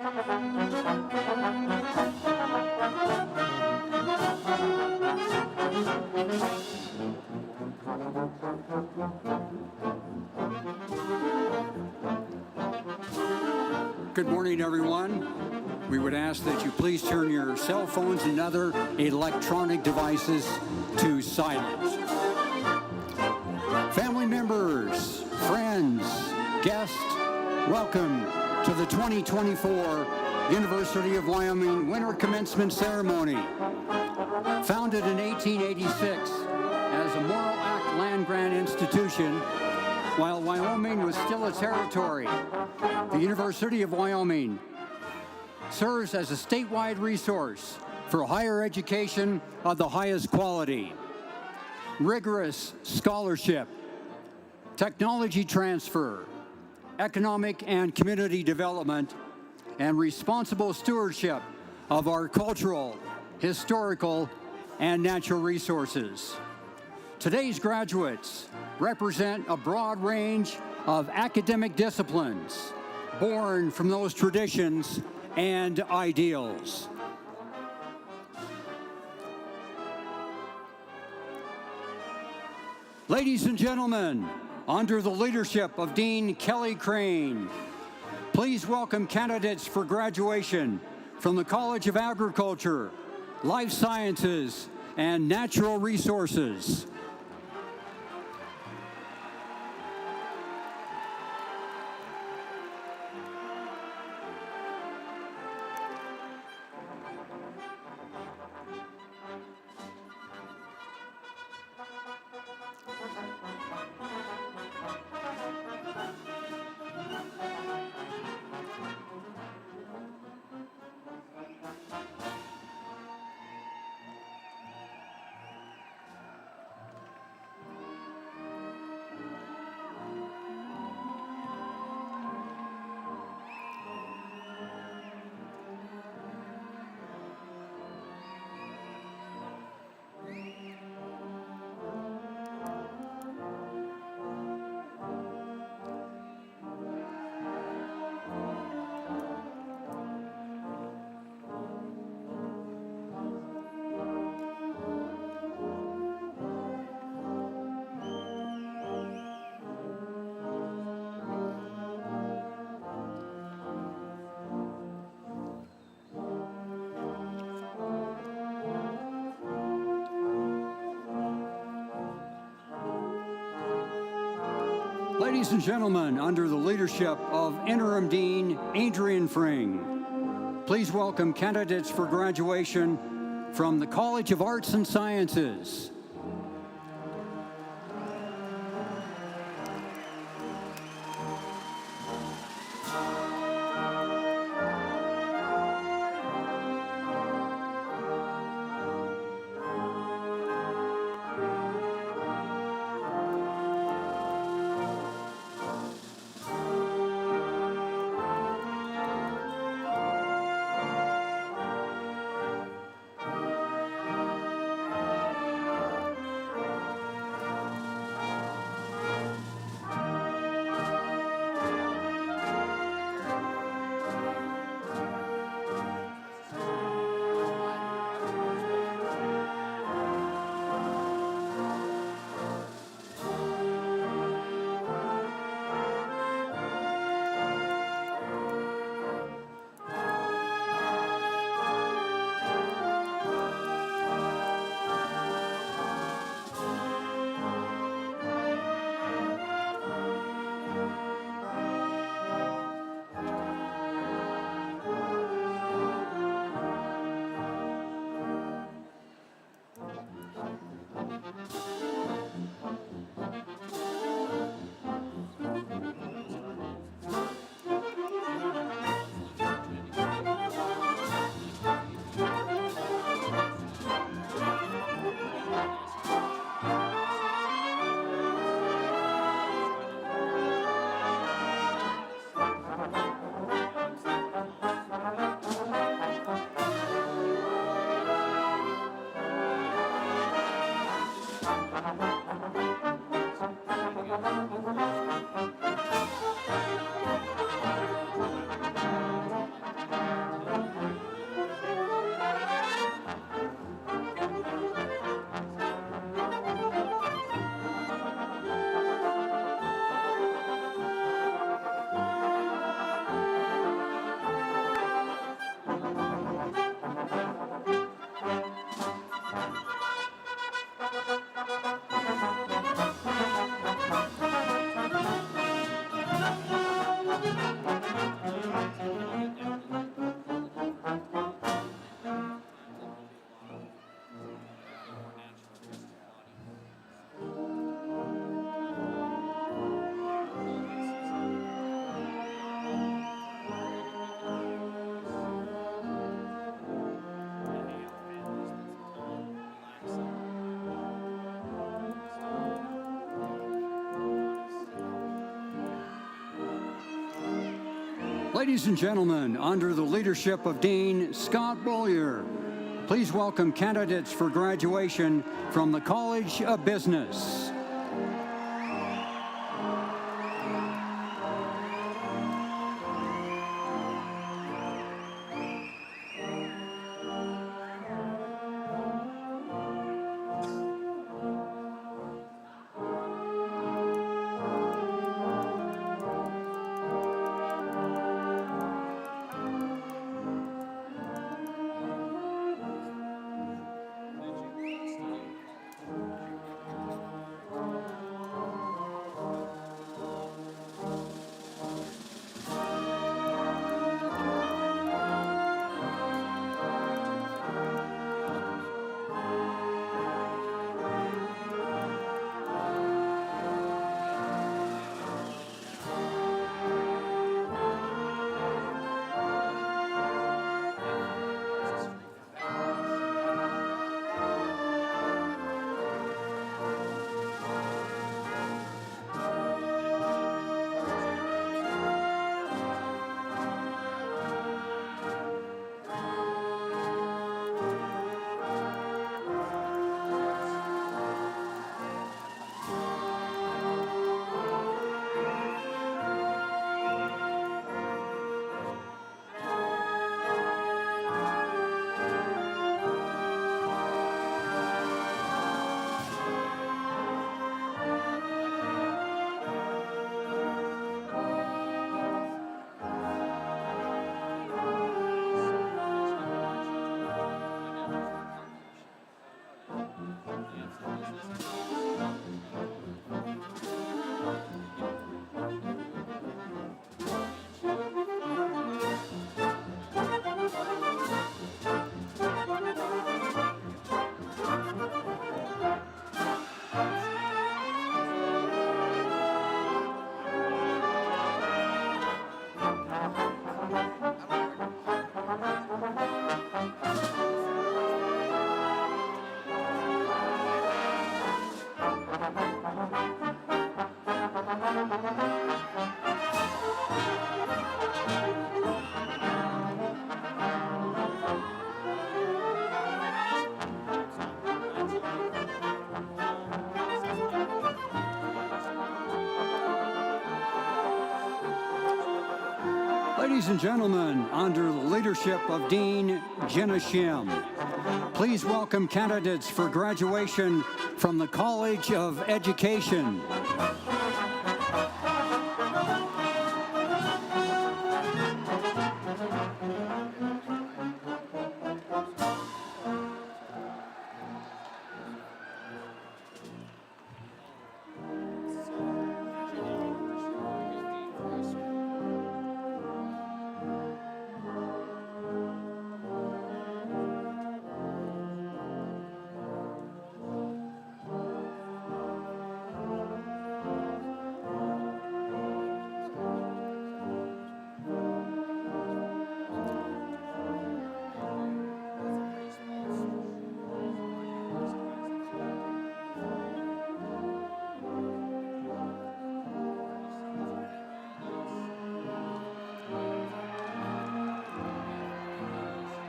Good morning, everyone. We would ask that you please turn your cell phones and other electronic devices to silent. Family members, friends, guests, welcome to the 2024 University of Wyoming Winter Commencement Ceremony. Founded in 1886 as a Moral Act land-grant institution, while Wyoming was still a territory, the University of Wyoming serves as a statewide resource for higher education of the highest quality, rigorous scholarship, technology transfer, economic and community development, and responsible stewardship of our cultural, historical, and natural resources. Today's graduates represent a broad range of academic disciplines born from those traditions and ideals. Ladies and gentlemen, under the leadership of Dean Kelly Crane, please welcome candidates for graduation from the College of Agriculture, Life Sciences, and Natural Resources. Ladies and gentlemen, under the leadership of Interim Dean Adrian Fring, please welcome candidates for graduation from the College of Arts and Sciences. Ladies and gentlemen, under the leadership of Dean Scott Beaulieu, please welcome candidates for graduation from the College of Business. Ladies and gentlemen, under the leadership of Dean Jenna Shim, please welcome candidates for graduation from the College of Education.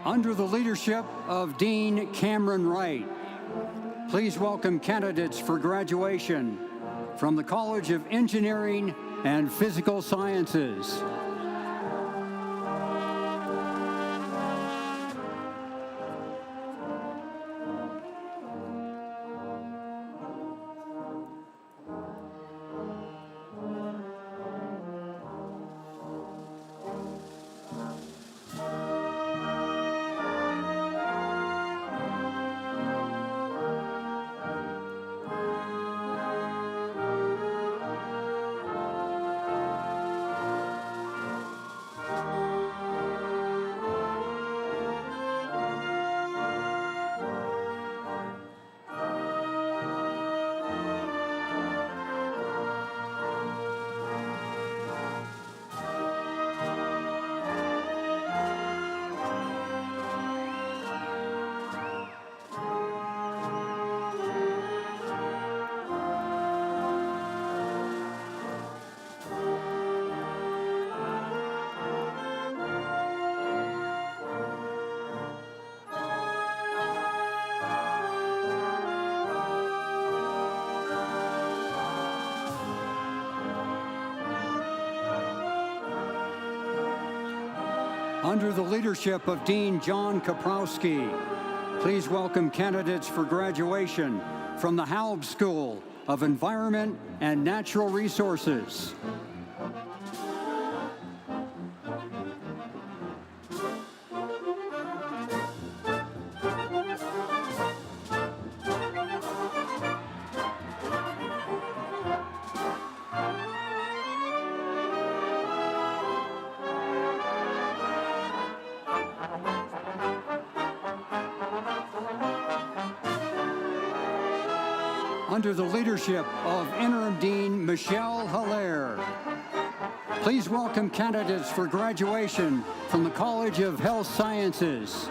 Under the leadership of Dean Cameron Wright, please welcome candidates for graduation from the College of Engineering and Physical Sciences. Under the leadership of Dean John Kaprowski, please welcome candidates for graduation from the Haub School of Environment and Natural Resources. Under the leadership of Interim Dean Michelle Hilaire, please welcome candidates for graduation from the College of Health Sciences.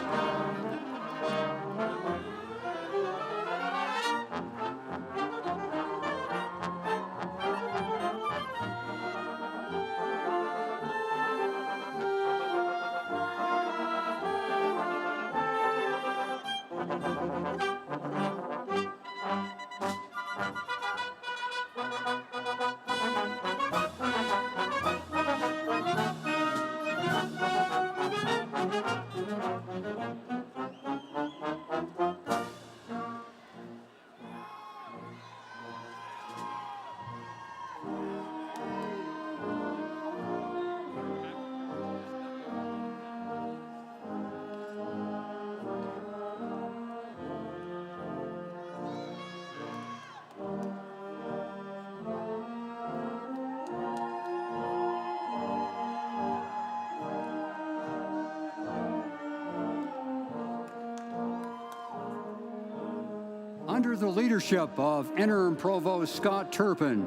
Under the leadership of Interim Provost Scott Turpin,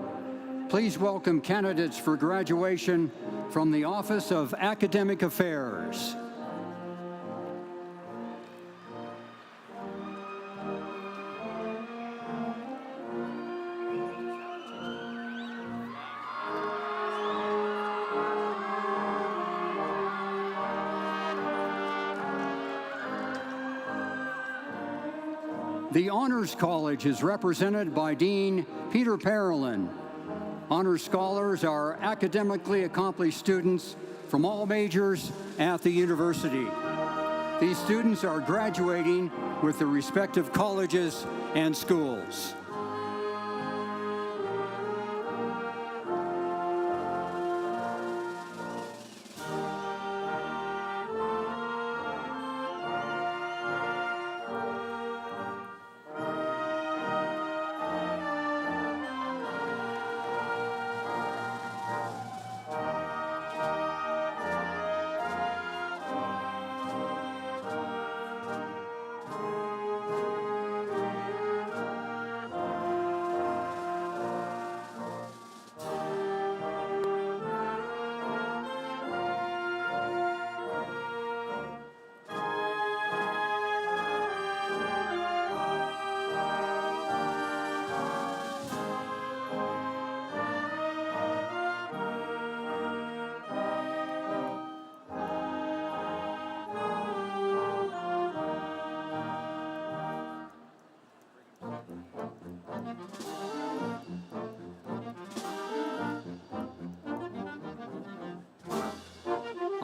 please welcome candidates for graduation from the Office of Academic Affairs. The Honors College is represented by Dean Peter Parolin. Honors Scholars are academically accomplished students from all majors at the university. These students are graduating with their respective colleges and schools.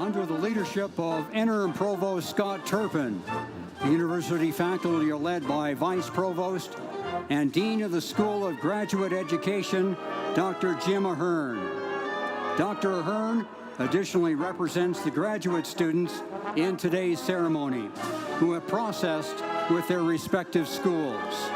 Under the leadership of Interim Provost Scott Turpin, the university faculty are led by Vice Provost and Dean of the School of Graduate Education, Dr. Jim Ahern. Dr. Ahern additionally represents the graduate students in today's ceremony, who have processed with their respective schools.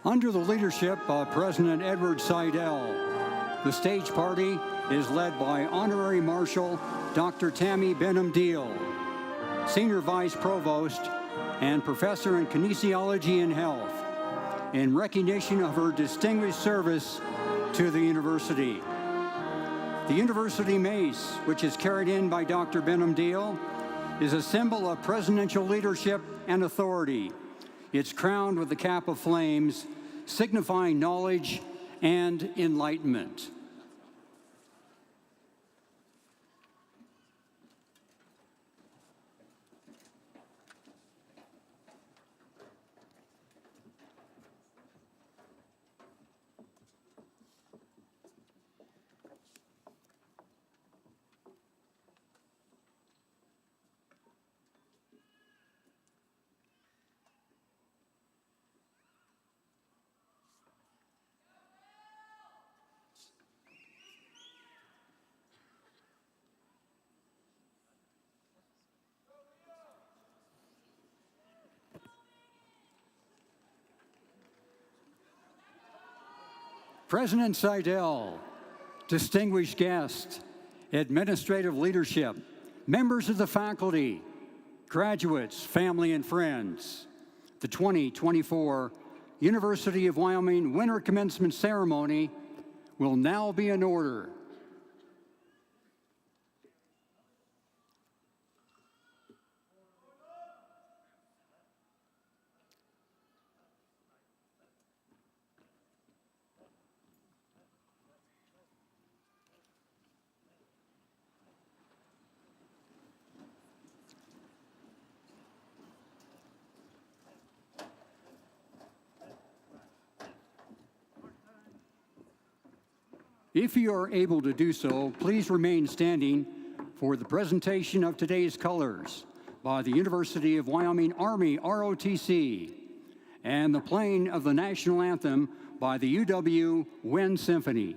Under the leadership of President Edward Seidel, the stage party is led by Honorary Marshal Dr. Tammy Benham-Deal, Senior Vice Provost and Professor in Kinesiology and Health, in recognition of her distinguished service to the university. The University Mace, which is carried in by Dr. Benham-Deal, is a symbol of presidential leadership and authority. It's crowned with the cap of flames, signifying knowledge and enlightenment. President Seidel, distinguished guests, administrative leadership, members of the faculty, graduates, family, and friends, the 2024 University of Wyoming Winter Commencement Ceremony will now be in order. If you are able to do so, please remain standing for the presentation of today's colors by the University of Wyoming Army ROTC and the playing of the National Anthem by the UW Wind Symphony.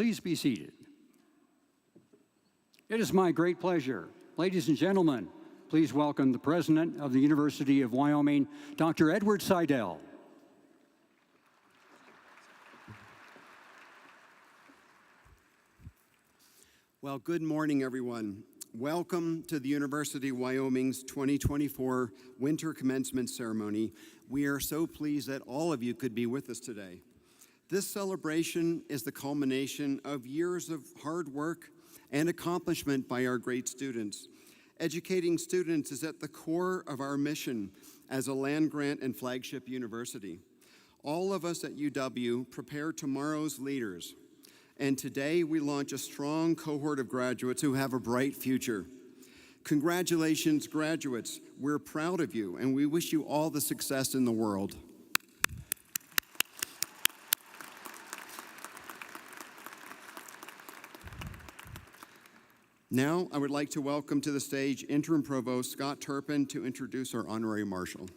Please be seated. It is my great pleasure. Ladies and gentlemen, please welcome the President of the University of Wyoming, Dr. Edward Seidel. Well, good morning, everyone. Welcome to the University of Wyoming's 2024 Winter Commencement Ceremony. We are so pleased that all of you could be with us today. This celebration is the culmination of years of hard work and accomplishment by our great students. Educating students is at the core of our mission as a land-grant and flagship university. All of us at UW prepare tomorrow's leaders, and today we launch a strong cohort of graduates who have a bright future. Congratulations, graduates. We're proud of you, and we wish you all the success in the world. Now, I would like to welcome to the stage Interim Provost Scott Turpin to introduce our Honorary Marshal.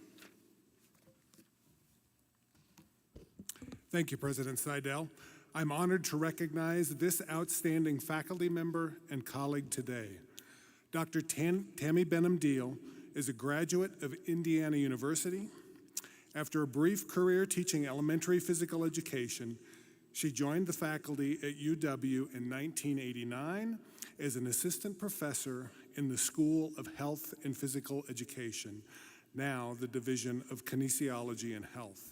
Thank you, President Seidel. I'm honored to recognize this outstanding faculty member and colleague today. Dr. Tammy Benham-Deal is a graduate of Indiana University. After a brief career teaching elementary physical education, she joined the faculty at UW in 1989 as an assistant professor in the School of Health and Physical Education, now the Division of Kinesiology and Health.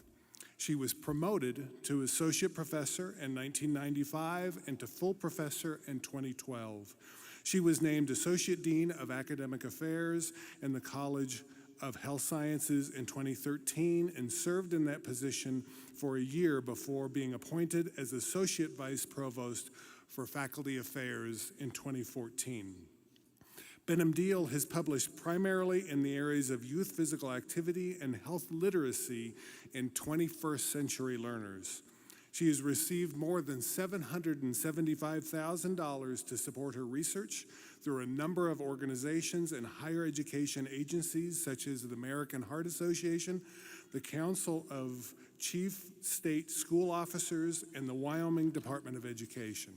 She was promoted to associate professor in 1995 and to full professor in 2012. She was named Associate Dean of Academic Affairs in the College of Health Sciences in 2013 and served in that position for a year before being appointed as Associate Vice Provost for Faculty Affairs in 2014. Benham-Deal has published primarily in the areas of youth physical activity and health literacy in 21st century learners. She has received more than $775,000 to support her research through a number of organizations and higher education agencies such as the American Heart Association, the Council of Chief State School Officers, and the Wyoming Department of Education.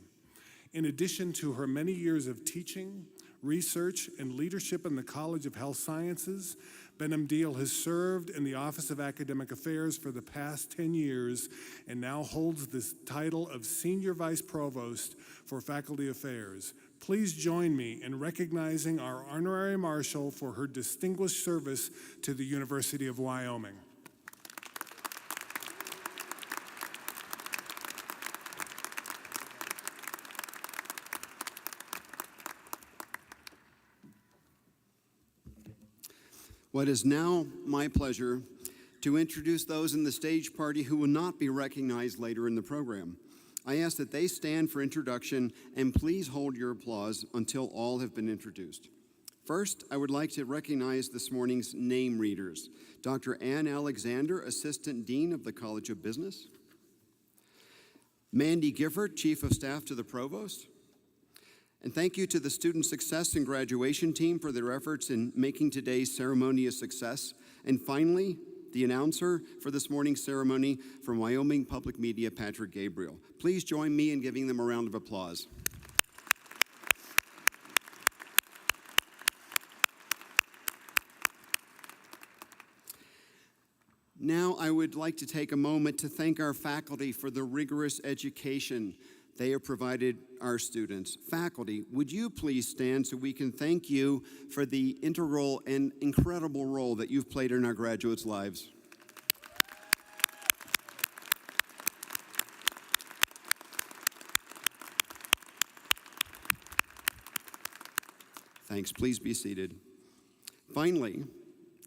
In addition to her many years of teaching, research, and leadership in the College of Health Sciences, Benham-Deal has served in the Office of Academic Affairs for the past 10 years and now holds the title of Senior Vice Provost for Faculty Affairs. Please join me in recognizing our Honorary Marshal for her distinguished service to the University of Wyoming. What is now my pleasure to introduce those in the stage party who will not be recognized later in the program. I ask that they stand for introduction and please hold your applause until all have been introduced. First, I would like to recognize this morning's name readers. Dr. Ann Alexander, Assistant Dean of the College of Business. Mandy Gifford, Chief of Staff to the Provost. And thank you to the Student Success and Graduation team for their efforts in making today's ceremony a success. And finally, the announcer for this morning's ceremony from Wyoming Public Media, Patrick Gabriel. Please join me in giving them a round of applause. Now, I would like to take a moment to thank our faculty for the rigorous education they have provided our students. Faculty, would you please stand so we can thank you for the integral and incredible role that you've played in our graduates' lives. Thanks. Please be seated. Finally,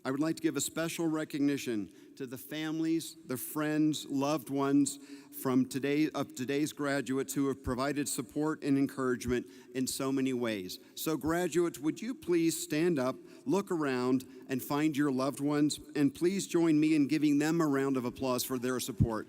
I would like to give a special recognition to the families, the friends, loved ones from today's graduates who have provided support and encouragement in so many ways. So graduates, would you please stand up, look around, and find your loved ones, and please join me in giving them a round of applause for their support.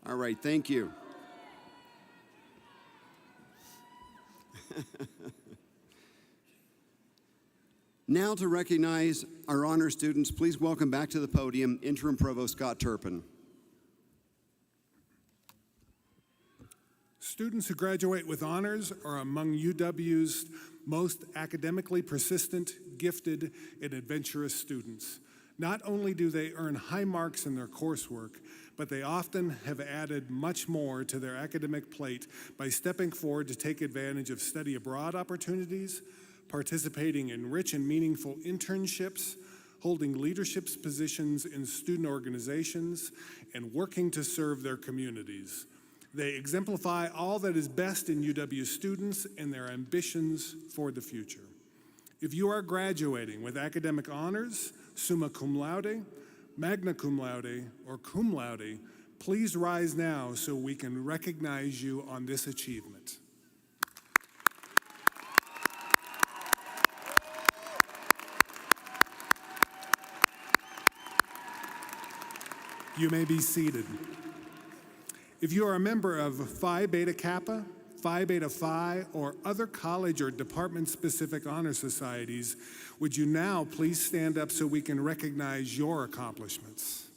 All right, thank you. Now to recognize our honor students, please welcome back to the podium Interim Provost Scott Turpin. Students who graduate with honors are among UW's most academically persistent, gifted, and adventurous students. Not only do they earn high marks in their coursework, but they often have added much more to their academic plate by stepping forward to take advantage of study abroad opportunities, participating in rich and meaningful internships, holding leadership positions in student organizations, and working to serve their communities. They exemplify all that is best in UW students and their ambitions for the future. If you are graduating with academic honors, summa cum laude, magna cum laude, or cum laude, please rise now so we can recognize you on this achievement. You may be seated. If you are a member of Phi Beta Kappa, Phi Beta Phi, or other college or department-specific honor societies, would you now please stand up so we can recognize your accomplishments?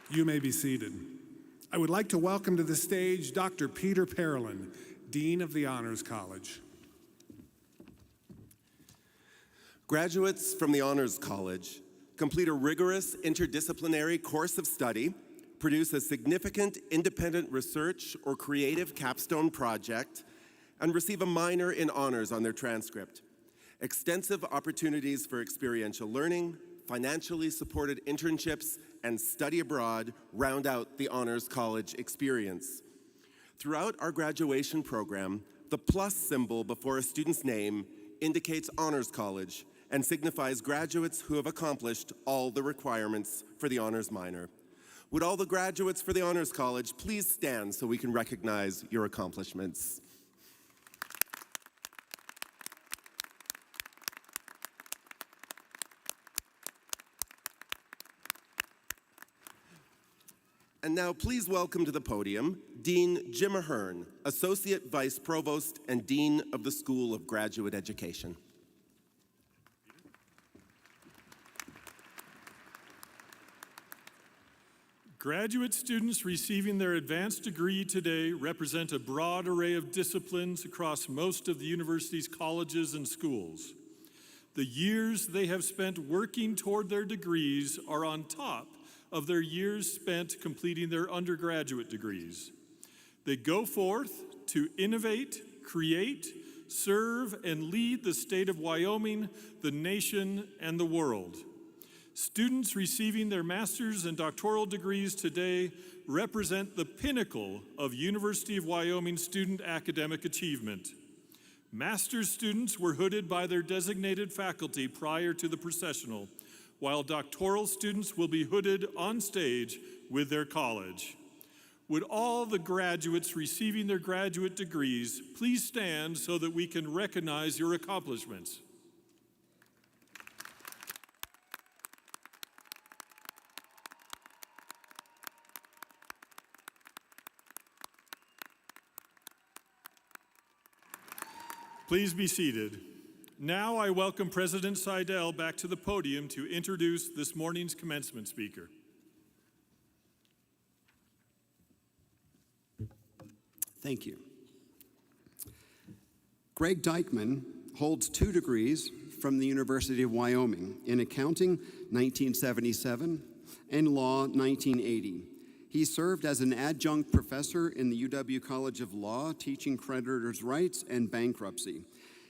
You may be seated. I would like to welcome to the stage Dr. Peter Parolin, Dean of the Honors College. Graduates from the Honors College complete a rigorous interdisciplinary course of study, produce a significant independent research or creative capstone project, and receive a minor in honors on their transcript. Extensive opportunities for experiential learning, financially supported internships, and study abroad round out the Honors College experience. Throughout our graduation program, the plus symbol before a student's name indicates Honors College and signifies graduates who have accomplished all the requirements for the honors minor. Would all the graduates for the Honors College please stand so we can recognize your accomplishments? And now please welcome to the podium Dean Jim Ahern, Associate Vice Provost and Dean of the School of Graduate Education. Graduate students receiving their advanced degree today represent a broad array of disciplines across most of the university's colleges and schools. The years they have spent working toward their degrees are on top of their years spent completing their undergraduate degrees. They go forth to innovate, create, serve, and lead the state of Wyoming, the nation, and the world. Students receiving their master's and doctoral degrees today represent the pinnacle of University of Wyoming student academic achievement. Master's students were hooded by their designated faculty prior to the processional, while doctoral students will be hooded on stage with their college. Would all the graduates receiving their graduate degrees please stand so that we can recognize your accomplishments? Please be seated. Now I welcome President Seidel back to the podium to introduce this morning's commencement speaker. Thank you. Greg Dykman holds 2 degrees from the University of Wyoming in accounting 1977 and law 1980. He served as an adjunct professor in the UW College of Law, teaching creditors' rights and bankruptcy.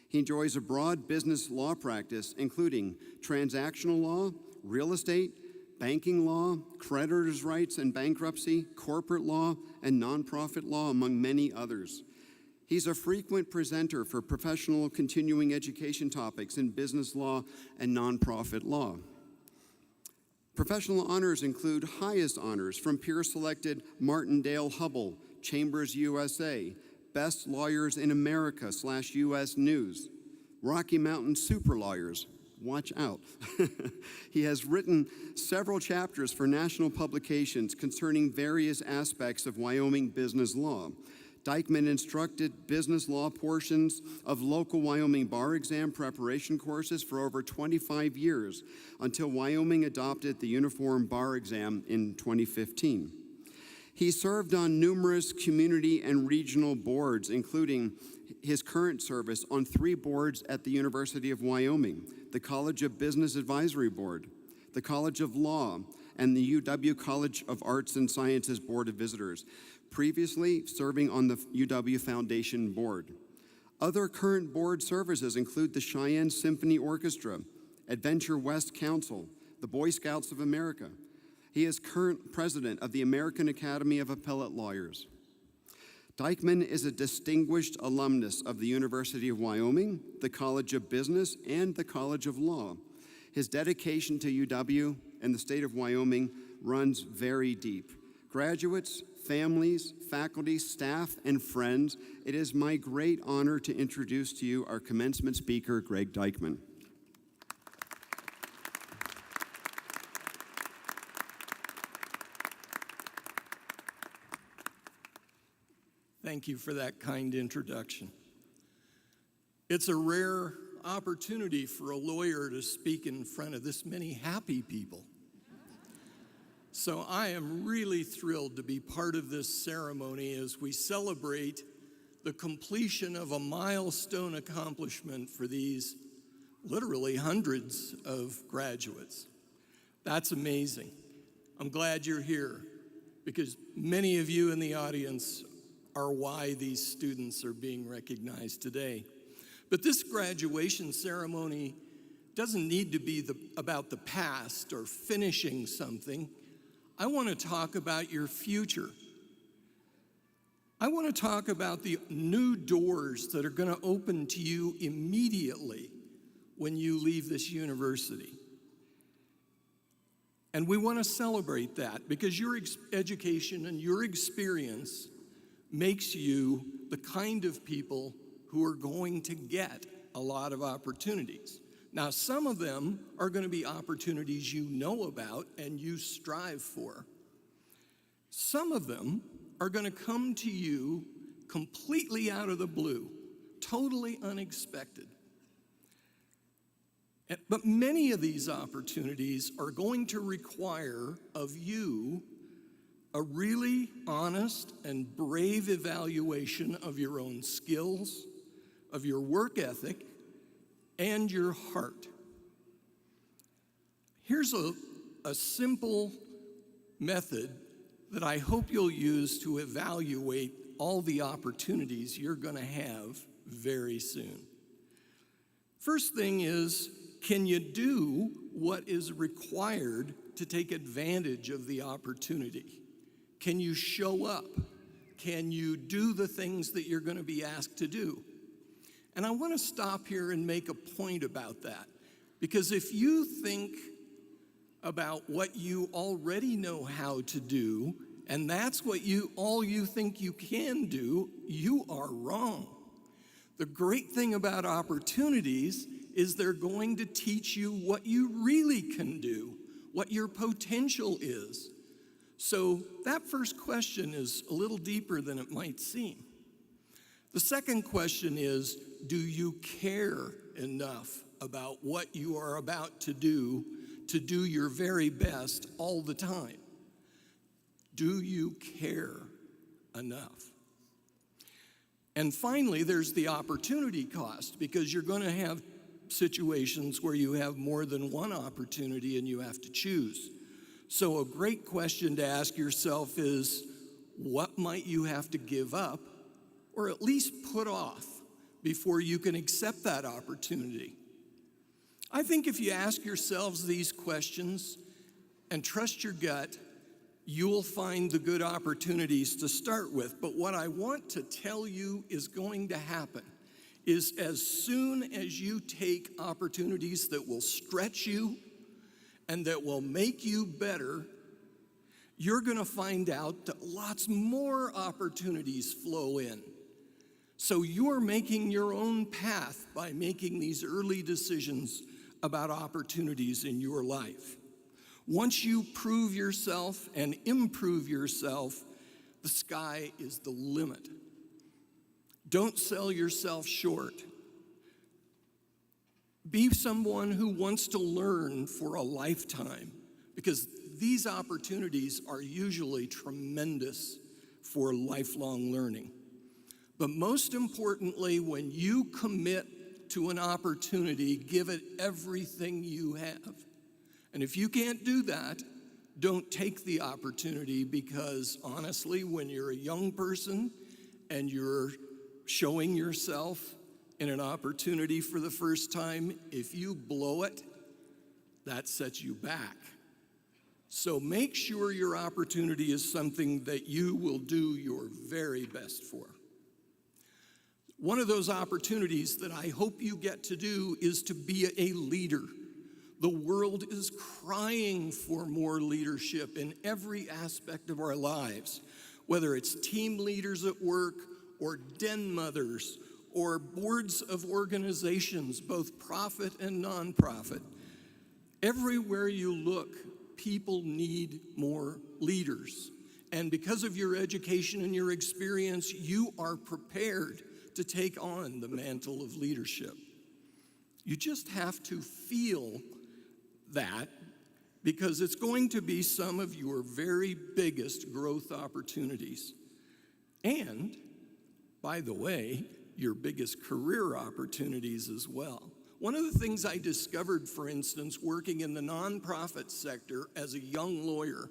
He enjoys a broad business law practice, including transactional law, real estate, banking law, creditors' rights and bankruptcy, corporate law, and nonprofit law, among many others. He's a frequent presenter for professional continuing education topics in business law and nonprofit law. Professional honors include highest honors from peer-selected Martindale Hubbell, Chambers USA, Best Lawyers in America /US News, Rocky Mountain Super Lawyers, watch out. He has written several chapters for national publications concerning various aspects of Wyoming business law. Dykman instructed business law portions of local Wyoming bar exam preparation courses for over 25 years until Wyoming adopted the uniform bar exam in 2015. He served on numerous community and regional boards, including his current service on 3 boards at the University of Wyoming, the College of Business Advisory Board, the College of Law, and the UW College of Arts and Sciences Board of Visitors, previously serving on the UW Foundation Board. Other current board services include the Cheyenne Symphony Orchestra, Adventure West Council, the Boy Scouts of America. He is current president of the American Academy of Appellate Lawyers. Dykman is a distinguished alumnus of the University of Wyoming, the College of Business, and the College of Law. His dedication to UW and the state of Wyoming runs very deep. Graduates, families, faculty, staff, and friends, it is my great honor to introduce to you our commencement speaker, Greg Dykman. Thank you for that kind introduction. It's a rare opportunity for a lawyer to speak in front of this many happy people. So I am really thrilled to be part of this ceremony as we celebrate the completion of a milestone accomplishment for these literally hundreds of graduates. That's amazing. I'm glad you're here because many of you in the audience are why these students are being recognized today. But this graduation ceremony doesn't need to be about the past or finishing something. I want to talk about your future. I want to talk about the new doors that are going to open to you immediately when you leave this university. And we want to celebrate that because your education and your experience makes you the kind of people who are going to get a lot of opportunities. Now, some of them are going to be opportunities you know about and you strive for. Some of them are going to come to you completely out of the blue, totally unexpected. But many of these opportunities are going to require of you a really honest and brave evaluation of your own skills, of your work ethic, and your heart. Here's a simple method that I hope you'll use to evaluate all the opportunities you're going to have very soon. First thing is, can you do what is required to take advantage of the opportunity? Can you show up? Can you do the things that you're going to be asked to do? And I want to stop here and make a point about that. Because if you think about what you already know how to do, and that's all you think you can do, you are wrong. The great thing about opportunities is they're going to teach you what you really can do, what your potential is. So that first question is a little deeper than it might seem. The second question is, do you care enough about what you are about to do your very best all the time? Do you care enough? And finally, there's the opportunity cost, because you're going to have situations where you have more than one opportunity and you have to choose. So a great question to ask yourself is, what might you have to give up or at least put off before you can accept that opportunity? I think if you ask yourselves these questions and trust your gut, you'll find the good opportunities to start with. But what I want to tell you is going to happen is as soon as you take opportunities that will stretch you and that will make you better, you're going to find out that lots more opportunities flow in. So you're making your own path by making these early decisions about opportunities in your life. Once you prove yourself and improve yourself, the sky is the limit. Don't sell yourself short. Be someone who wants to learn for a lifetime, because these opportunities are usually tremendous for lifelong learning. But most importantly, when you commit to an opportunity, give it everything you have. And if you can't do that, don't take the opportunity, because honestly, when you're a young person and you're showing yourself in an opportunity for the first time, if you blow it, that sets you back. So make sure your opportunity is something that you will do your very best for. One of those opportunities that I hope you get to do is to be a leader. The world is crying for more leadership in every aspect of our lives, whether it's team leaders at work or den mothers or boards of organizations, both profit and nonprofit. Everywhere you look, people need more leaders. And because of your education and your experience, you are prepared to take on the mantle of leadership. You just have to feel that, because it's going to be some of your very biggest growth opportunities. And, by the way, your biggest career opportunities as well. One of the things I discovered, for instance, working in the nonprofit sector as a young lawyer,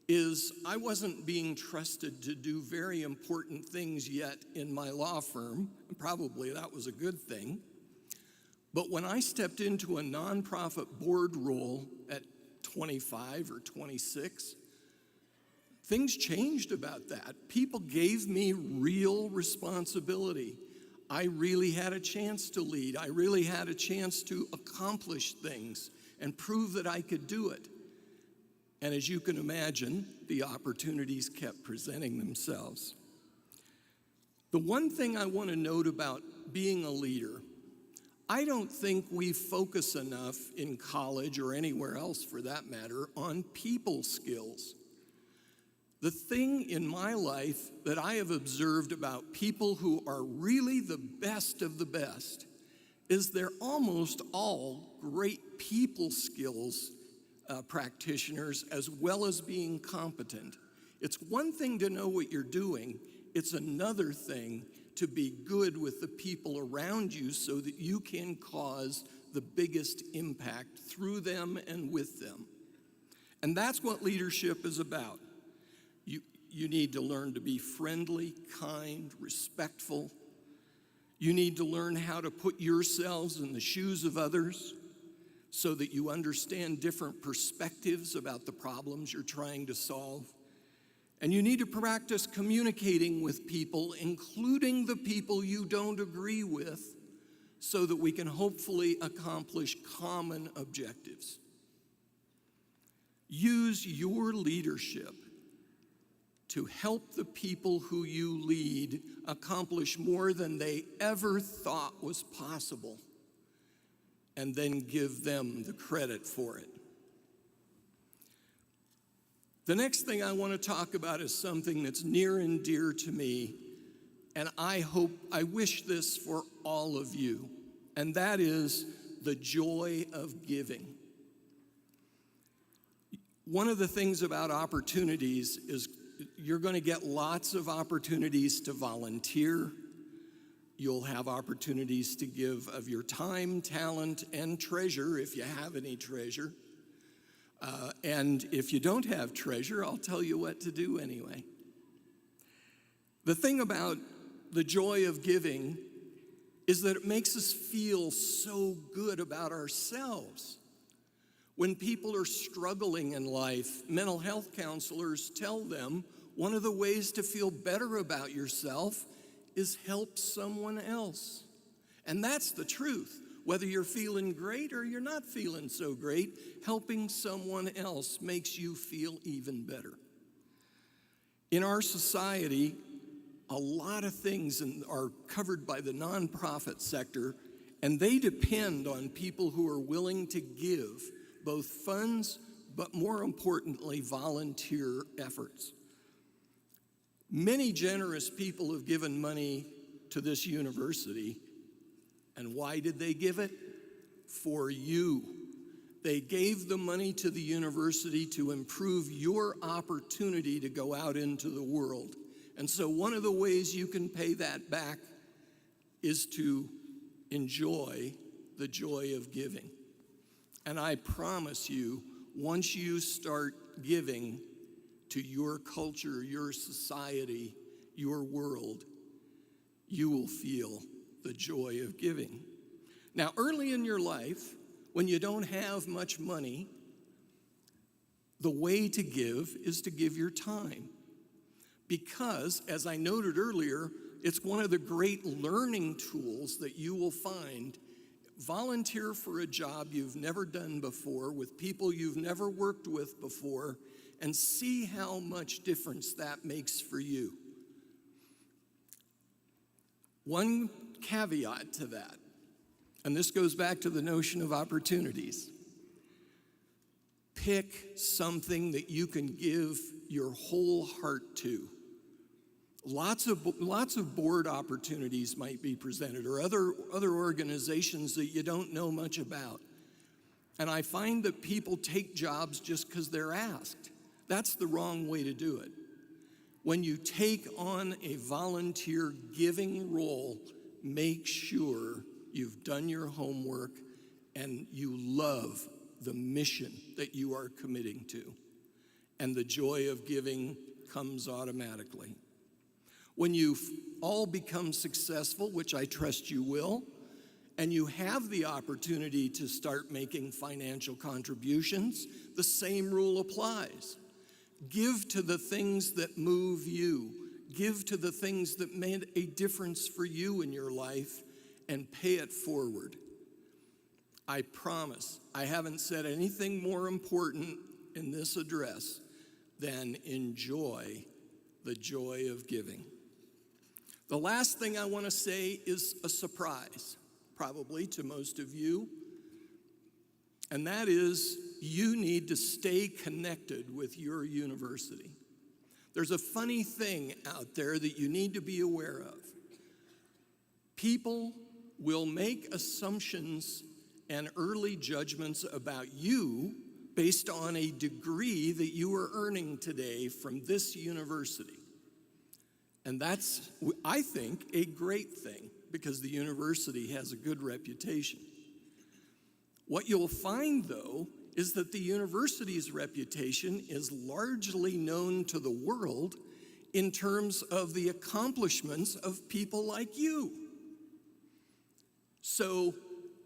is I wasn't being trusted to do very important things yet in my law firm. Probably that was a good thing. But when I stepped into a nonprofit board role at 25 or 26, things changed about that. People gave me real responsibility. I really had a chance to lead. I really had a chance to accomplish things and prove that I could do it. And as you can imagine, the opportunities kept presenting themselves. The one thing I want to note about being a leader, I don't think we focus enough in college or anywhere else for that matter on people skills. The thing in my life that I have observed about people who are really the best of the best is they're almost all great people skills practitioners, as well as being competent. It's one thing to know what you're doing, it's another thing to be good with the people around you so that you can cause the biggest impact through them and with them. And that's what leadership is about. You need to learn to be friendly, kind, respectful. You need to learn how to put yourselves in the shoes of others so that you understand different perspectives about the problems you're trying to solve. And you need to practice communicating with people, including the people you don't agree with, so that we can hopefully accomplish common objectives. Use your leadership to help the people who you lead accomplish more than they ever thought was possible, and then give them the credit for it. The next thing I want to talk about is something that's near and dear to me, and I wish this for all of you, and that is the joy of giving. One of the things about opportunities is you're going to get lots of opportunities to volunteer. You'll have opportunities to give of your time, talent, and treasure, if you have any treasure. And if you don't have treasure, I'll tell you what to do anyway. The thing about the joy of giving is that it makes us feel so good about ourselves. When people are struggling in life, mental health counselors tell them one of the ways to feel better about yourself is help someone else. And that's the truth. Whether you're feeling great or you're not feeling so great, helping someone else makes you feel even better. In our society, a lot of things are covered by the nonprofit sector, and they depend on people who are willing to give both funds, but more importantly, volunteer efforts. Many generous people have given money to this university. And why did they give it? For you. They gave the money to the university to improve your opportunity to go out into the world. And so one of the ways you can pay that back is to enjoy the joy of giving. And I promise you, once you start giving to your culture, your society, your world, you will feel the joy of giving. Now, early in your life, when you don't have much money, the way to give is to give your time. Because, as I noted earlier, it's one of the great learning tools that you will find. Volunteer for a job you've never done before with people you've never worked with before, and see how much difference that makes for you. One caveat to that, and this goes back to the notion of opportunities. pick something that you can give your whole heart to. Lots of board opportunities might be presented, or other organizations that you don't know much about. And I find that people take jobs just because they're asked. That's the wrong way to do it. When you take on a volunteer giving role, make sure you've done your homework and you love the mission that you are committing to. And the joy of giving comes automatically. When you all become successful, which I trust you will, and you have the opportunity to start making financial contributions, the same rule applies. Give to the things that move you. Give to the things that made a difference for you in your life, and pay it forward. I promise I haven't said anything more important in this address than enjoy the joy of giving. The last thing I want to say is a surprise, probably to most of you, and that is you need to stay connected with your university. There's a funny thing out there that you need to be aware of. People will make assumptions and early judgments about you based on a degree that you are earning today from this university. And that's, I think, a great thing because the university has a good reputation. What you'll find, though, is that the university's reputation is largely known to the world in terms of the accomplishments of people like you. So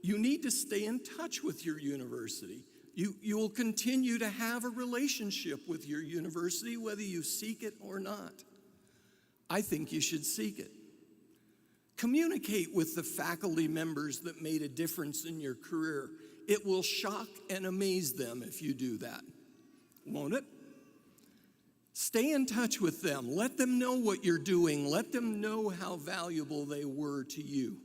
you need to stay in touch with your university. You will continue to have a relationship with your university whether you seek it or not. I think you should seek it. Communicate with the faculty members that made a difference in your career. It will shock and amaze them if you do that, won't it? Stay in touch with them. Let them know what you're doing. Let them know how valuable they were to you.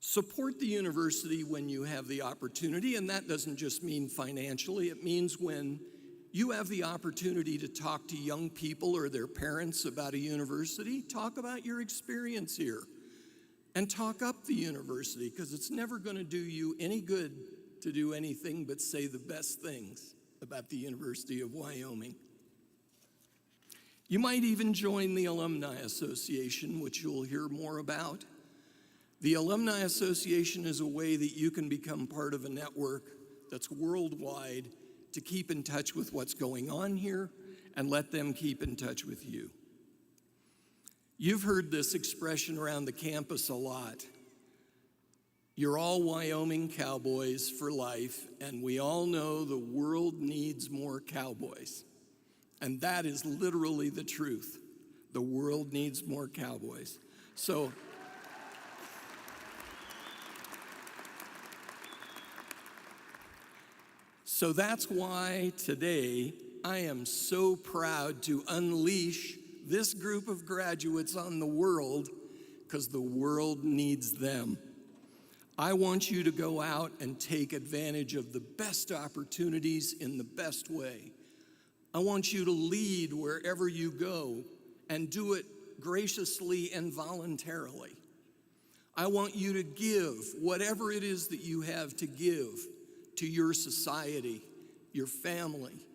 Support the university when you have the opportunity, and that doesn't just mean financially. It means when you have the opportunity to talk to young people or their parents about a university, talk about your experience here and talk up the university, because it's never going to do you any good to do anything but say the best things about the University of Wyoming. You might even join the Alumni Association, which you'll hear more about. The Alumni Association is a way that you can become part of a network that's worldwide to keep in touch with what's going on here and let them keep in touch with you. You've heard this expression around the campus a lot. You're all Wyoming cowboys for life, and we all know the world needs more cowboys. And that is literally the truth. The world needs more cowboys. So that's why today I am so proud to unleash this group of graduates on the world, because the world needs them. I want you to go out and take advantage of the best opportunities in the best way. I want you to lead wherever you go and do it graciously and voluntarily. I want you to give whatever it is that you have to give to your society, your family,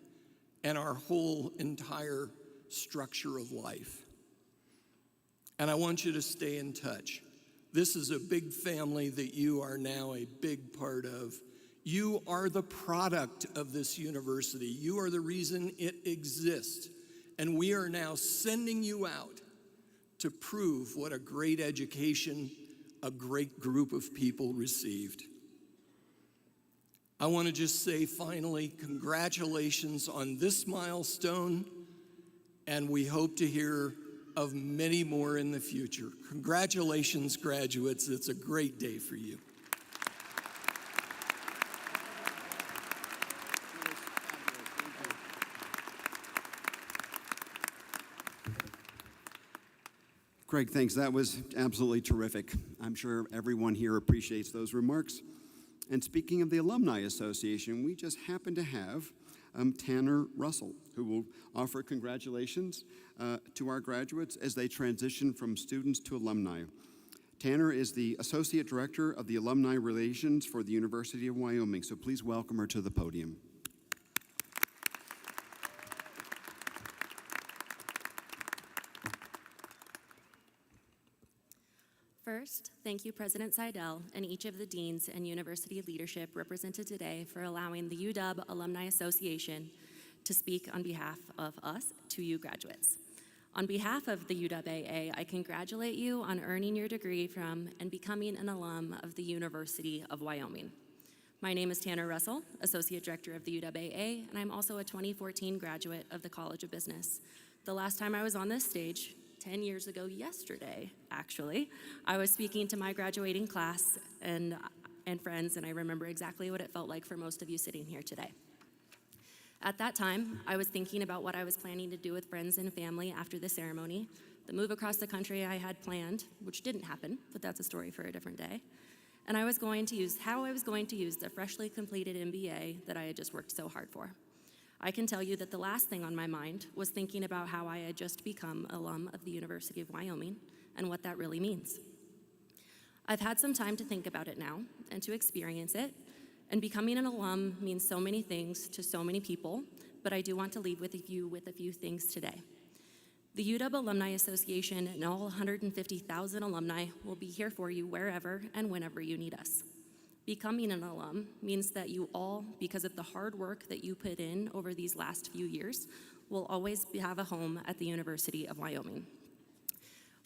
and our whole entire structure of life. And I want you to stay in touch. This is a big family that you are now a big part of. You are the product of this university. You are the reason it exists. And we are now sending you out to prove what a great education a great group of people received. I want to just say finally, congratulations on this milestone, and we hope to hear of many more in the future. Congratulations, graduates. It's a great day for you. Craig, thanks. That was absolutely terrific. I'm sure everyone here appreciates those remarks. And speaking of the Alumni Association, we just happen to have Tanner Russell, who will offer congratulations to our graduates as they transition from students to alumni. Tanner is the Associate Director of the Alumni Relations for the University of Wyoming, so please welcome her to the podium. First, thank you, President Seidel, and each of the deans and university leadership represented today for allowing the UW Alumni Association to speak on behalf of us to you graduates. On behalf of the UW-AA, I congratulate you on earning your degree from and becoming an alum of the University of Wyoming. My name is Tanner Russell, Associate Director of the UW-AA, and I'm also a 2014 graduate of the College of Business. The last time I was on this stage, 10 years ago yesterday, actually, I was speaking to my graduating class and friends, and I remember exactly what it felt like for most of you sitting here today. At that time, I was thinking about what I was planning to do with friends and family after the ceremony, the move across the country I had planned, which didn't happen, but that's a story for a different day, and how I was going to use the freshly completed MBA that I had just worked so hard for. I can tell you that the last thing on my mind was thinking about how I had just become an alum of the University of Wyoming and what that really means. I've had some time to think about it now and to experience it, and becoming an alum means so many things to so many people, but I do want to leave with you with a few things today. The UW Alumni Association and all 150,000 alumni will be here for you wherever and whenever you need us. Becoming an alum means that you all, because of the hard work that you put in over these last few years, will always have a home at the University of Wyoming.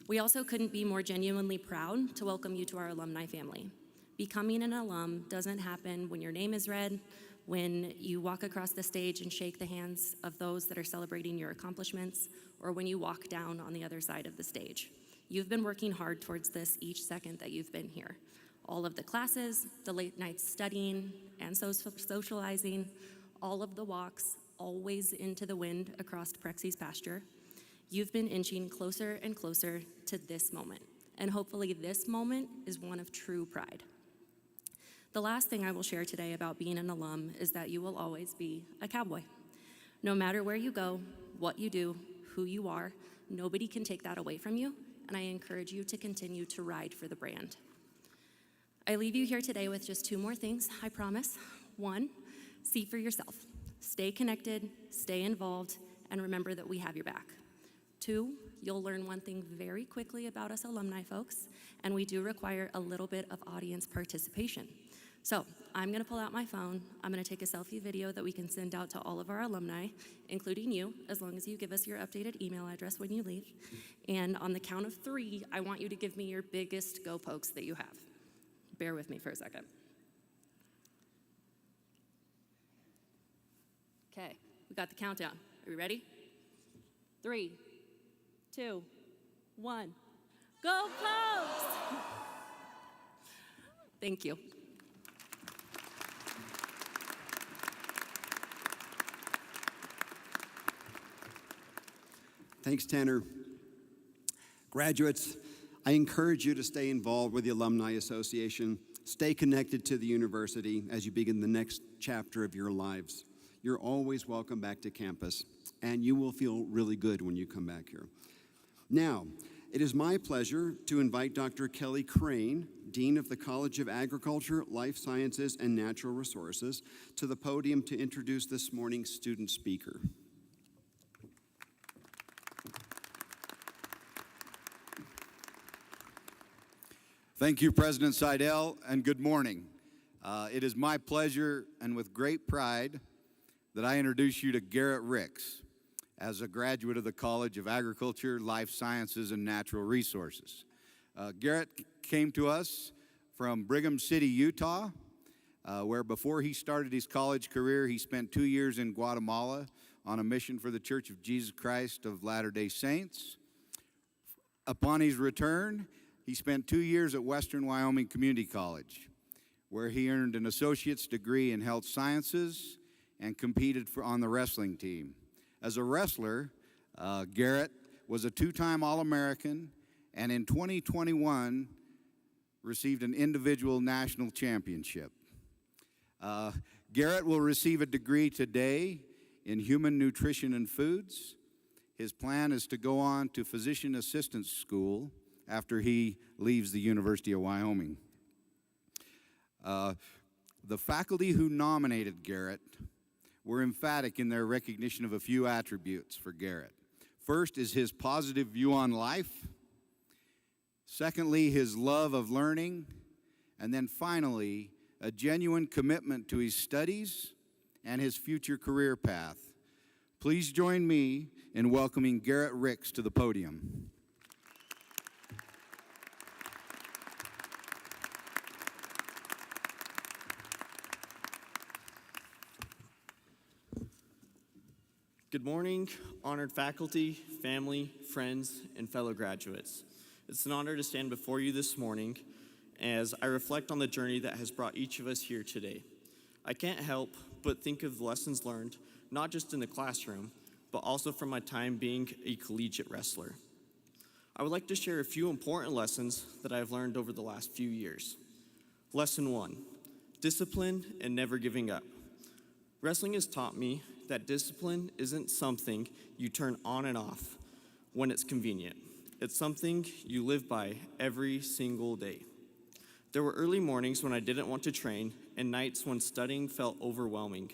We also couldn't be more genuinely proud to welcome you to our alumni family. Becoming an alum doesn't happen when your name is read, when you walk across the stage and shake the hands of those that are celebrating your accomplishments, or when you walk down on the other side of the stage. You've been working hard towards this each second that you've been here. All of the classes, the late nights studying and socializing, all of the walks, always into the wind across Prexy's pasture. You've been inching closer and closer to this moment, and hopefully this moment is one of true pride. The last thing I will share today about being an alum is that you will always be a cowboy. No matter where you go, what you do, who you are, nobody can take that away from you, and I encourage you to continue to ride for the brand. I leave you here today with just two more things, I promise. One, see for yourself. Stay connected, stay involved, and remember that we have your back. Two, you'll learn one thing very quickly about us alumni folks, and we do require a little bit of audience participation. So I'm gonna pull out my phone, I'm gonna take a selfie video that we can send out to all of our alumni, including you, as long as you give us your updated email address when you leave. And on the count of 3, I want you to give me your biggest go pokes that you have. Bear with me for a second. Okay, we got the countdown. Are we ready? 3, 2, 1. Go Pokes! Thank you. Thanks, Tanner. Graduates, I encourage you to stay involved with the Alumni Association. Stay connected to the university as you begin the next chapter of your lives. You're always welcome back to campus, and you will feel really good when you come back here. Now, it is my pleasure to invite Dr. Kelly Crane, Dean of the College of Agriculture, Life Sciences, and Natural Resources, to the podium to introduce this morning's student speaker. Thank you, President Seidel, and good morning. It is my pleasure and with great pride that I introduce you to Garrett Ricks as a graduate of the College of Agriculture, Life Sciences, and Natural Resources. Garrett came to us from Brigham City, Utah, where before he started his college career, he spent 2 years in Guatemala on a mission for the Church of Jesus Christ of Latter-day Saints. Upon his return, he spent 2 years at Western Wyoming Community College, where he earned an associate's degree in health sciences and competed on the wrestling team. As a wrestler, Garrett was a 2-time All-American, and in 2021 received an individual national championship. Garrett will receive a degree today in human nutrition and foods. His plan is to go on to physician assistant school after he leaves the University of Wyoming. The faculty who nominated Garrett were emphatic in their recognition of a few attributes for Garrett. First is his positive view on life. Secondly, his love of learning. And then finally, a genuine commitment to his studies and his future career path. Please join me in welcoming Garrett Ricks to the podium. Good morning, honored faculty, family, friends, and fellow graduates. It's an honor to stand before you this morning as I reflect on the journey that has brought each of us here today. I can't help but think of the lessons learned, not just in the classroom, but also from my time being a collegiate wrestler. I would like to share a few important lessons that I've learned over the last few years. Lesson 1, discipline and never giving up. Wrestling has taught me that discipline isn't something you turn on and off when it's convenient. It's something you live by every single day. There were early mornings when I didn't want to train and nights when studying felt overwhelming,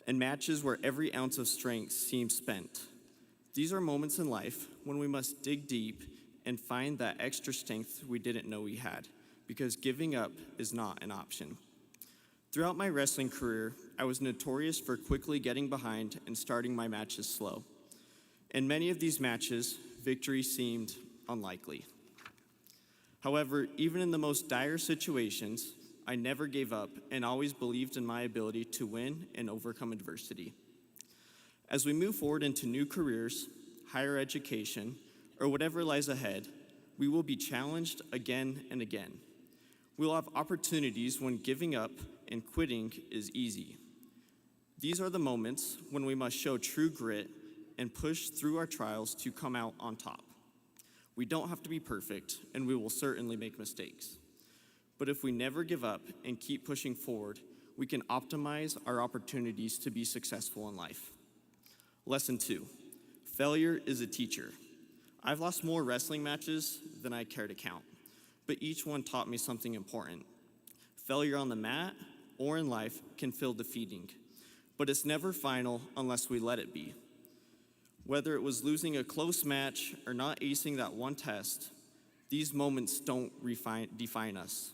and matches where every ounce of strength seemed spent. These are moments in life when we must dig deep and find that extra strength we didn't know we had, because giving up is not an option. Throughout my wrestling career, I was notorious for quickly getting behind and starting my matches slow. In many of these matches, victory seemed unlikely. However, even in the most dire situations, I never gave up and always believed in my ability to win and overcome adversity. As we move forward into new careers, higher education, or whatever lies ahead, we will be challenged again and again. We will have opportunities when giving up and quitting is easy. These are the moments when we must show true grit and push through our trials to come out on top. We don't have to be perfect, and we will certainly make mistakes. But if we never give up and keep pushing forward, we can optimize our opportunities to be successful in life. Lesson 2, failure is a teacher. I've lost more wrestling matches than I care to count, but each one taught me something important. Failure on the mat or in life can feel defeating, but it's never final unless we let it be. Whether it was losing a close match or not acing that one test, these moments don't define us.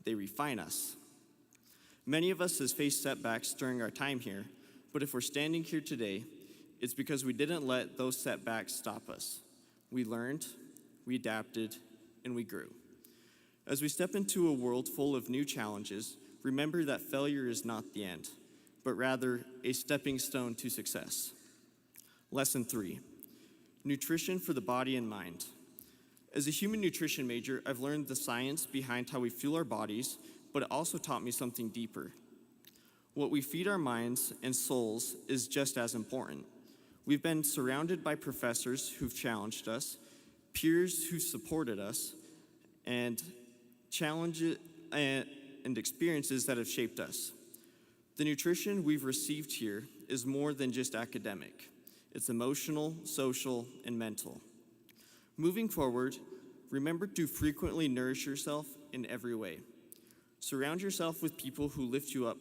They refine us. Many of us have faced setbacks during our time here, but if we're standing here today, it's because we didn't let those setbacks stop us. We learned, we adapted, and we grew. As we step into a world full of new challenges, remember that failure is not the end, but rather a stepping stone to success. Lesson 3, nutrition for the body and mind. As a human nutrition major, I've learned the science behind how we fuel our bodies, but it also taught me something deeper. What we feed our minds and souls is just as important. We've been surrounded by professors who've challenged us, peers who supported us, and challenges and experiences that have shaped us. The nutrition we've received here is more than just academic. It's emotional, social, and mental. Moving forward, remember to frequently nourish yourself in every way. Surround yourself with people who lift you up.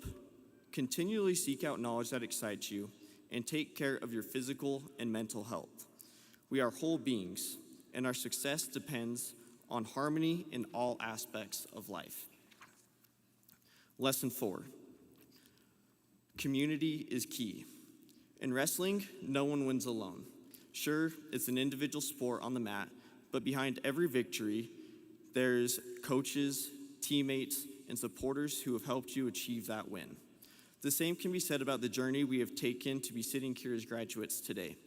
Continually seek out knowledge that excites you, and take care of your physical and mental health. We are whole beings, and our success depends on harmony in all aspects of life. Lesson 4, community is key. In wrestling, no one wins alone. Sure, it's an individual sport on the mat, but behind every victory, there's coaches, teammates, and supporters who have helped you achieve that win. The same can be said about the journey we have taken to be sitting here as graduates today.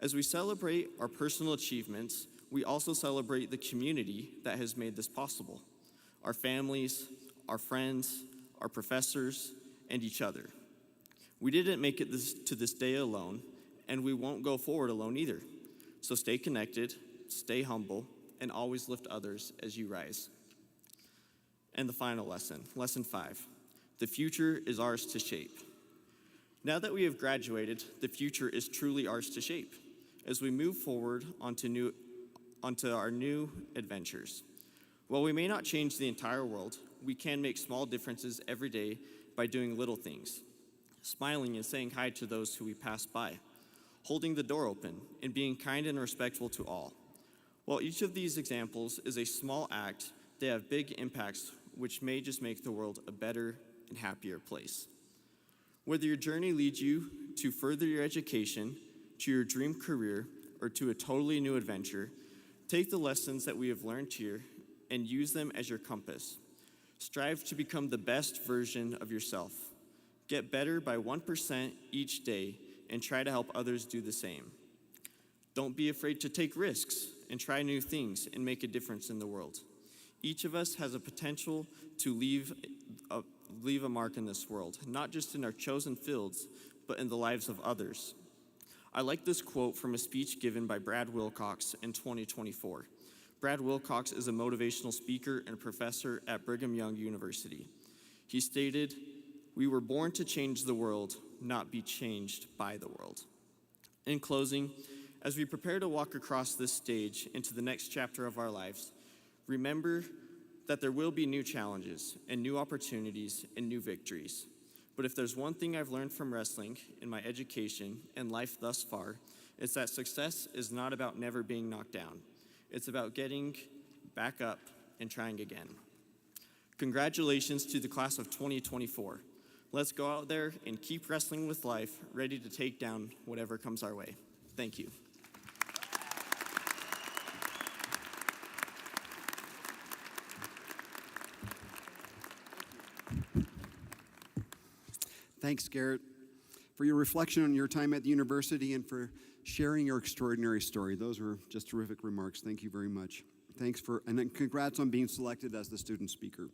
As we celebrate our personal achievements, we also celebrate the community that has made this possible. Our families, our friends, our professors, and each other. We didn't make it to this day alone, and we won't go forward alone either. So stay connected, stay humble, and always lift others as you rise. And the final lesson, lesson 5, The future is ours to shape. Now that we have graduated, the future is truly ours to shape as we move forward onto our new adventures. While we may not change the entire world, we can make small differences every day by doing little things, smiling and saying hi to those who we pass by, holding the door open, and being kind and respectful to all. While each of these examples is a small act, they have big impacts which may just make the world a better and happier place. Whether your journey leads you to further your education, to your dream career, or to a totally new adventure, take the lessons that we have learned here and use them as your compass. Strive to become the best version of yourself. Get better by 1% each day and try to help others do the same. Don't be afraid to take risks and try new things and make a difference in the world. Each of us has a potential to leave a mark in this world, not just in our chosen fields, but in the lives of others. I like this quote from a speech given by Brad Wilcox in 2024. Brad Wilcox is a motivational speaker and professor at Brigham Young University. He stated, "We were born to change the world, not be changed by the world." In closing, as we prepare to walk across this stage into the next chapter of our lives, remember that there will be new challenges and new opportunities and new victories. But if there's one thing I've learned from wrestling in my education and life thus far, it's that success is not about never being knocked down. It's about getting back up and trying again. Congratulations to the class of 2024. Let's go out there and keep wrestling with life, ready to take down whatever comes our way. Thank you. Thanks, Garrett, for your reflection on your time at the university and for sharing your extraordinary story. Those were just terrific remarks. Thank you very much. And then congrats on being selected as the student speaker.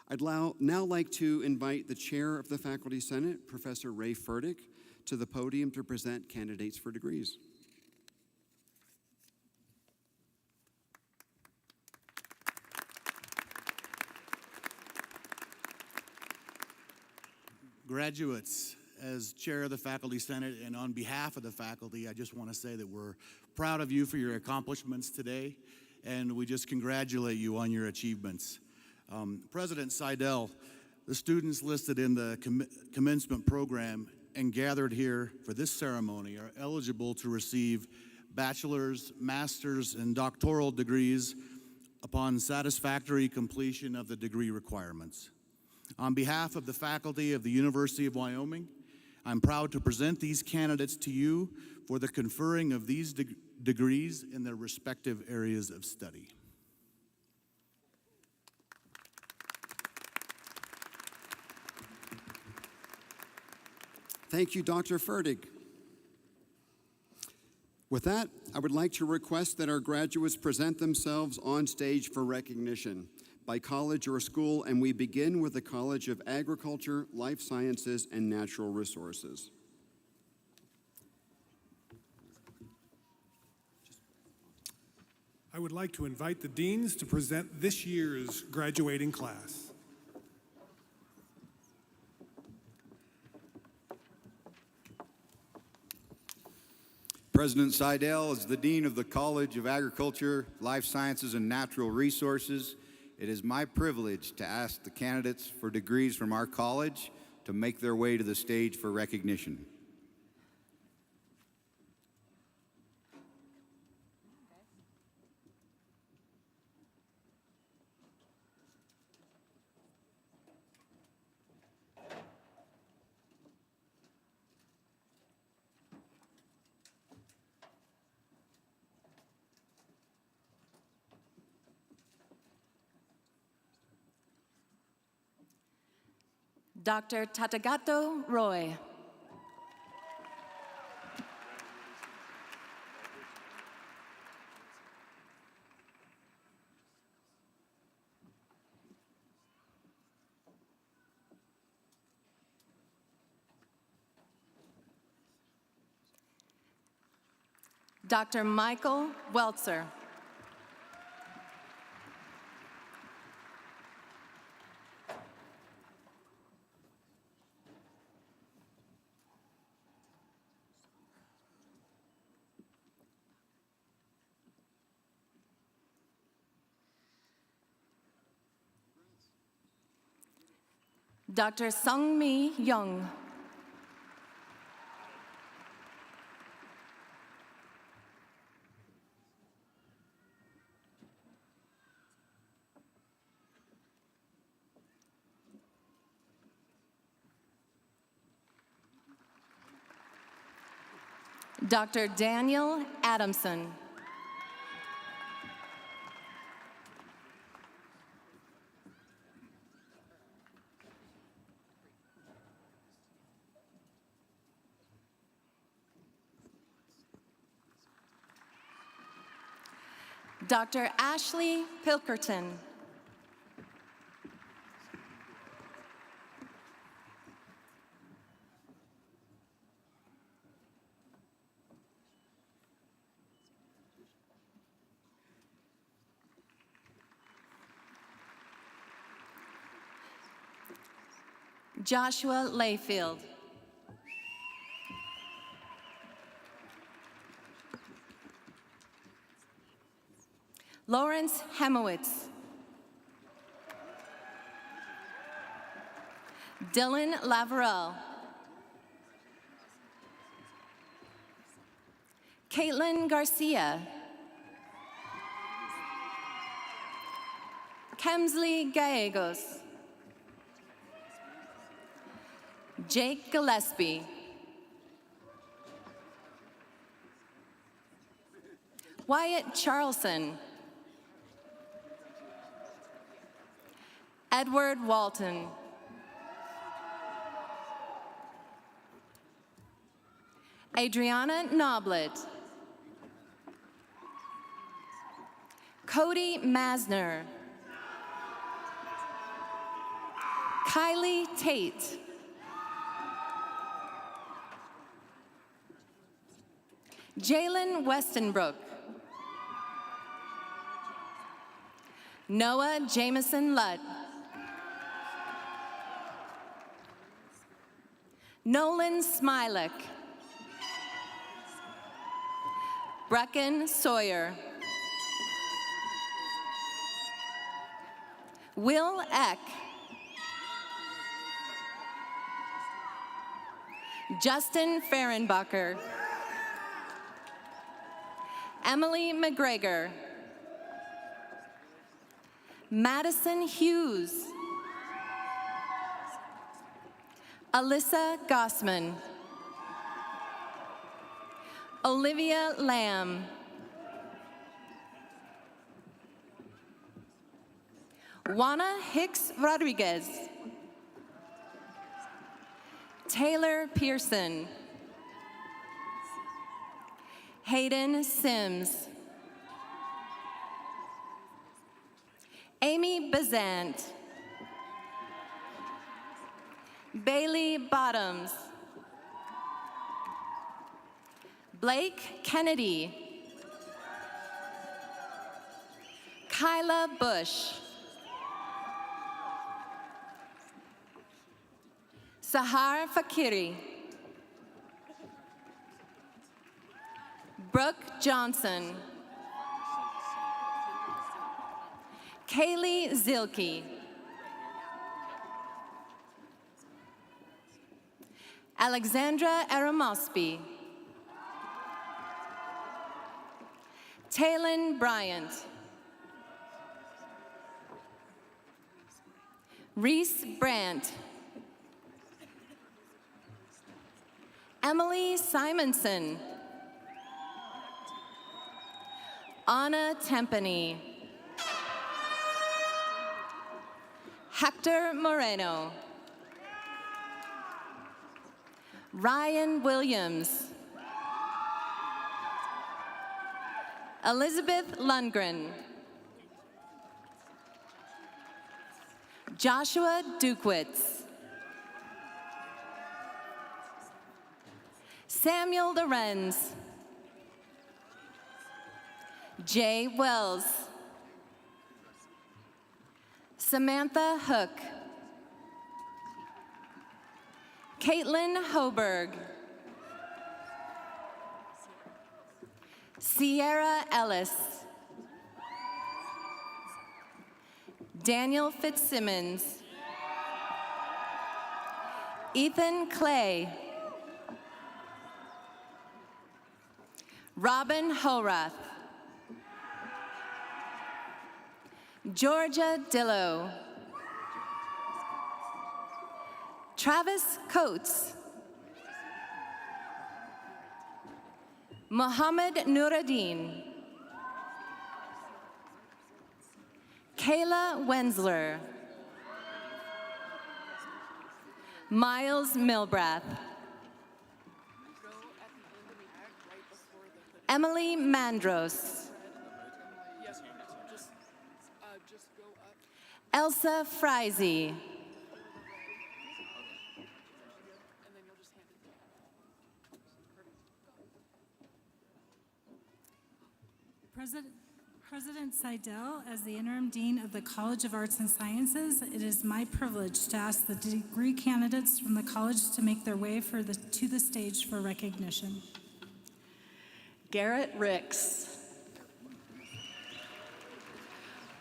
I'd now like to invite the chair of the Faculty Senate, Professor Ray Furtick, to the podium to present candidates for degrees. Graduates, as chair of the Faculty Senate and on behalf of the faculty, I just want to say that we're proud of you for your accomplishments today, and we just congratulate you on your achievements. President Seidel, the students listed in the commencement program and gathered here for this ceremony are eligible to receive bachelor's, master's, and doctoral degrees upon satisfactory completion of the degree requirements. On behalf of the faculty of the University of Wyoming, I'm proud to present these candidates to you for the conferring of these degrees in their respective areas of study. Thank you, Dr. Furtick. With that, I would like to request that our graduates present themselves on stage for recognition by college or school, and we begin with the College of Agriculture, Life Sciences, and Natural Resources. I would like to invite the deans to present this year's graduating class. President Seidel, as the Dean of the College of Agriculture, Life Sciences, and Natural Resources, it is my privilege to ask the candidates for degrees from our college to make their way to the stage for recognition. Dr. Tatagato Roy. Dr. Michael Weltzer. Dr. Sung-mi Young. Dr. Daniel Adamson. Dr. Ashley Pilkerton. Joshua Layfield. Lawrence Hemowitz. Dylan Lavarelle. Caitlin Garcia. Kemsley Gallegos. Jake Gillespie. Wyatt Charlson. Edward Walton. Adriana Noblet. Cody Masner. Kylie Tate. Jalen Westenbrook. Noah Jameson Lutt. Nolan Smilek. Brecken Sawyer. Will Eck. Justin Fehrenbacher. Emily McGregor. Madison Hughes. Alyssa Gossman. Olivia Lamb. Juana Hicks Rodriguez. Taylor Pearson. Hayden Sims. Amy Bazant. Bailey Bottoms. Blake Kennedy. Kyla Bush. Sahar Fakiri. Brooke Johnson. Kaylee Zilke. Alexandra Aramosby. Taylin Bryant. Reese Brandt. Emily Simonson. Anna Tempany. Hector Moreno. Ryan Williams. Elizabeth Lundgren. Joshua Dukewitz. Samuel Lorenz. Jay Wells. Samantha Hook. Caitlin Hoberg. Sierra Ellis. Daniel Fitzsimmons. Ethan Clay. Robin Horath. Georgia Dillow. Travis Coates. Mohammed Nuruddin. Kayla Wensler. Miles Milbrath. Emily Mandros. Elsa Frizy. President Seidel, as the interim dean of the College of Arts and Sciences, it is my privilege to ask the degree candidates from the college to make their way to the stage for recognition. Garrett Ricks.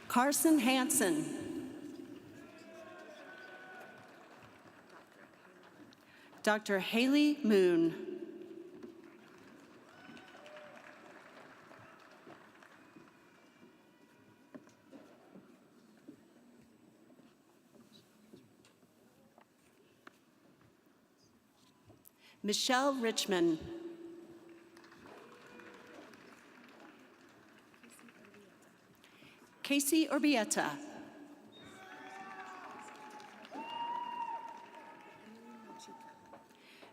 Carson Hansen. Dr. Haley Moon. Michelle Richmond. Casey Orbieta.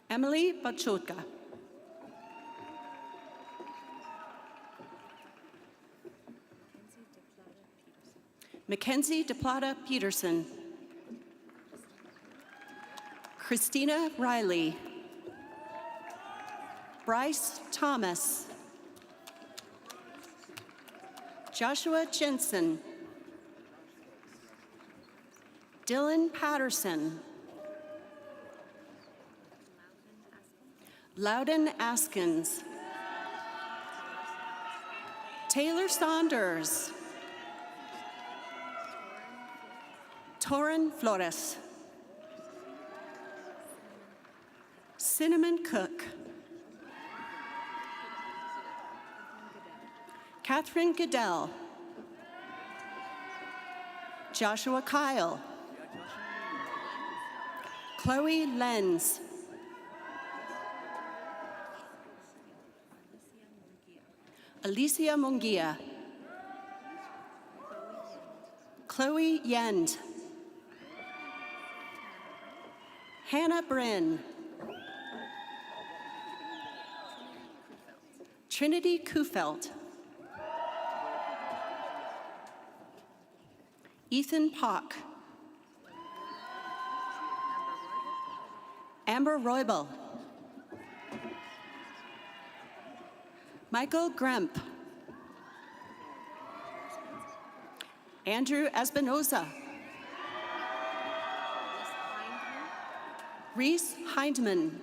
Emily Bachotka. Mackenzie DePlata Peterson. Christina Riley. Bryce Thomas. Joshua Jensen. Dylan Patterson. Loudon Askins. Taylor Saunders. Torrin Flores. Cinnamon Cook. Catherine Goodell. Joshua Kyle. Chloe Lenz. Alicia Mungia. Chloe Yend. Hannah Bryn. Trinity Kufelt. Ethan Pock. Amber Roybal. Michael Gremp. Andrew Espinoza. Reese Hindman.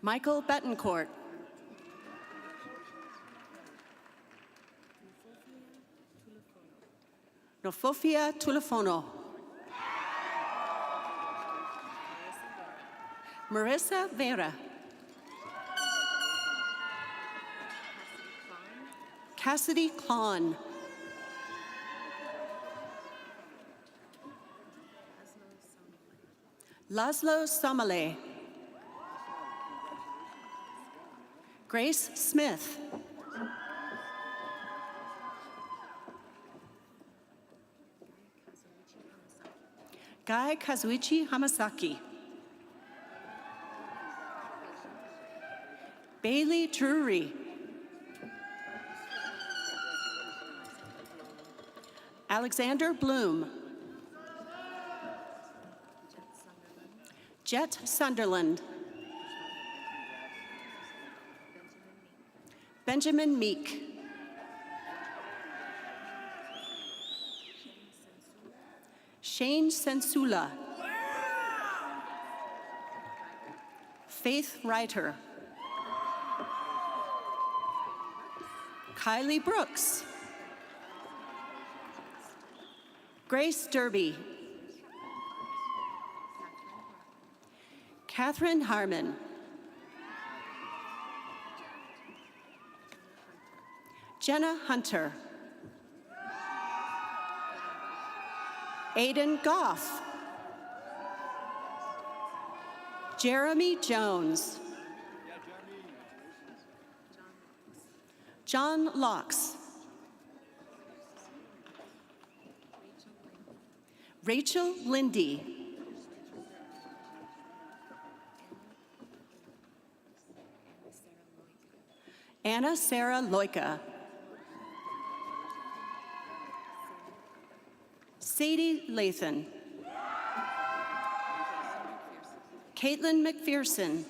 Michael Betancourt. Nofofia Tulefono. Marissa Vera. Cassidy Klon. Laszlo Somale. Grace Smith. Guy Kazuichi Hamasaki. Bailey Drury. Alexander Bloom. Jet Sunderland. Benjamin Meek. Shane Sensula. Faith Reiter. Kylie Brooks. Grace Derby. Catherine Harmon. Jenna Hunter. Aiden Goff. Jeremy Jones. John Locks. Rachel Lindy. Anna Sarah Loika. Sadie Lathan. Caitlin McPherson.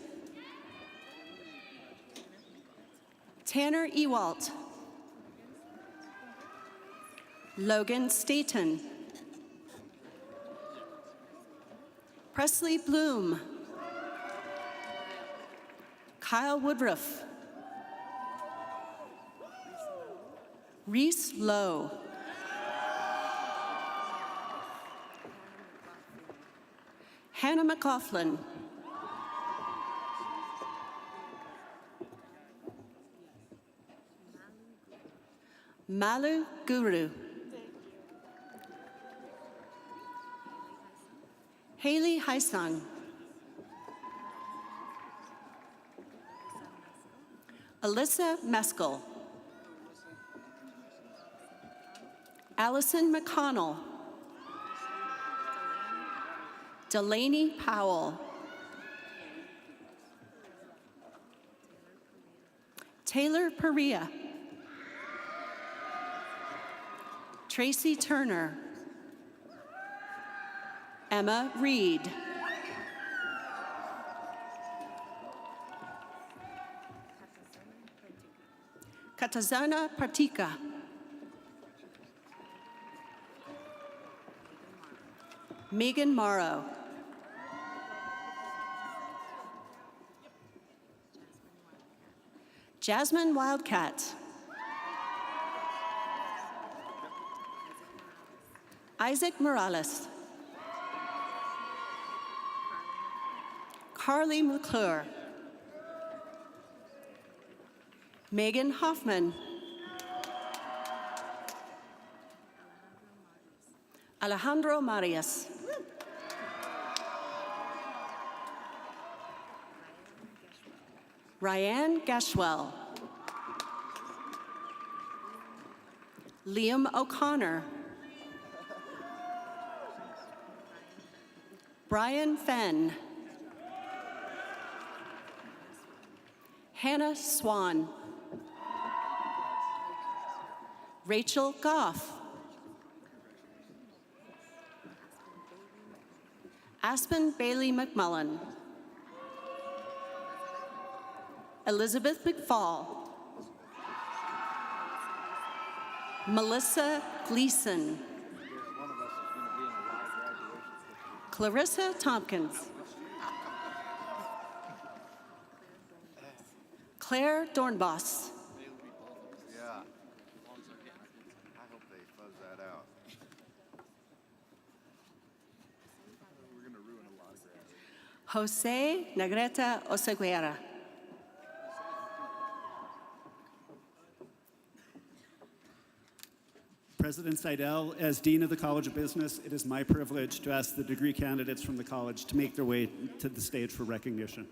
Tanner Ewalt. Logan Staton. Presley Bloom. Kyle Woodruff. Reese Lowe. Hannah McLaughlin. Malu Guru. Haley Haisang. Alyssa Meskel. Allison McConnell. Delaney Powell. Taylor Perea. Tracy Turner. Emma Reed. Katazana Partika. Megan Morrow. Jasmine Wildcat. Isaac Morales. Carly McClure. Megan Hoffman. Alejandro Marias. Ryan Gashwell. Liam O'Connor. Brian Fenn. Hannah Swan. Rachel Goff. Aspen Bailey McMullen. Elizabeth McFall. Melissa Gleason. Clarissa Tompkins. Claire Dornbos. Yeah. I hope they fuzz that out. We're going to ruin a lot of graduations. Jose Negrete Oseguera. President Seidel, as Dean of the College of Business, it is my privilege to ask the degree candidates from the college to make their way to the stage for recognition.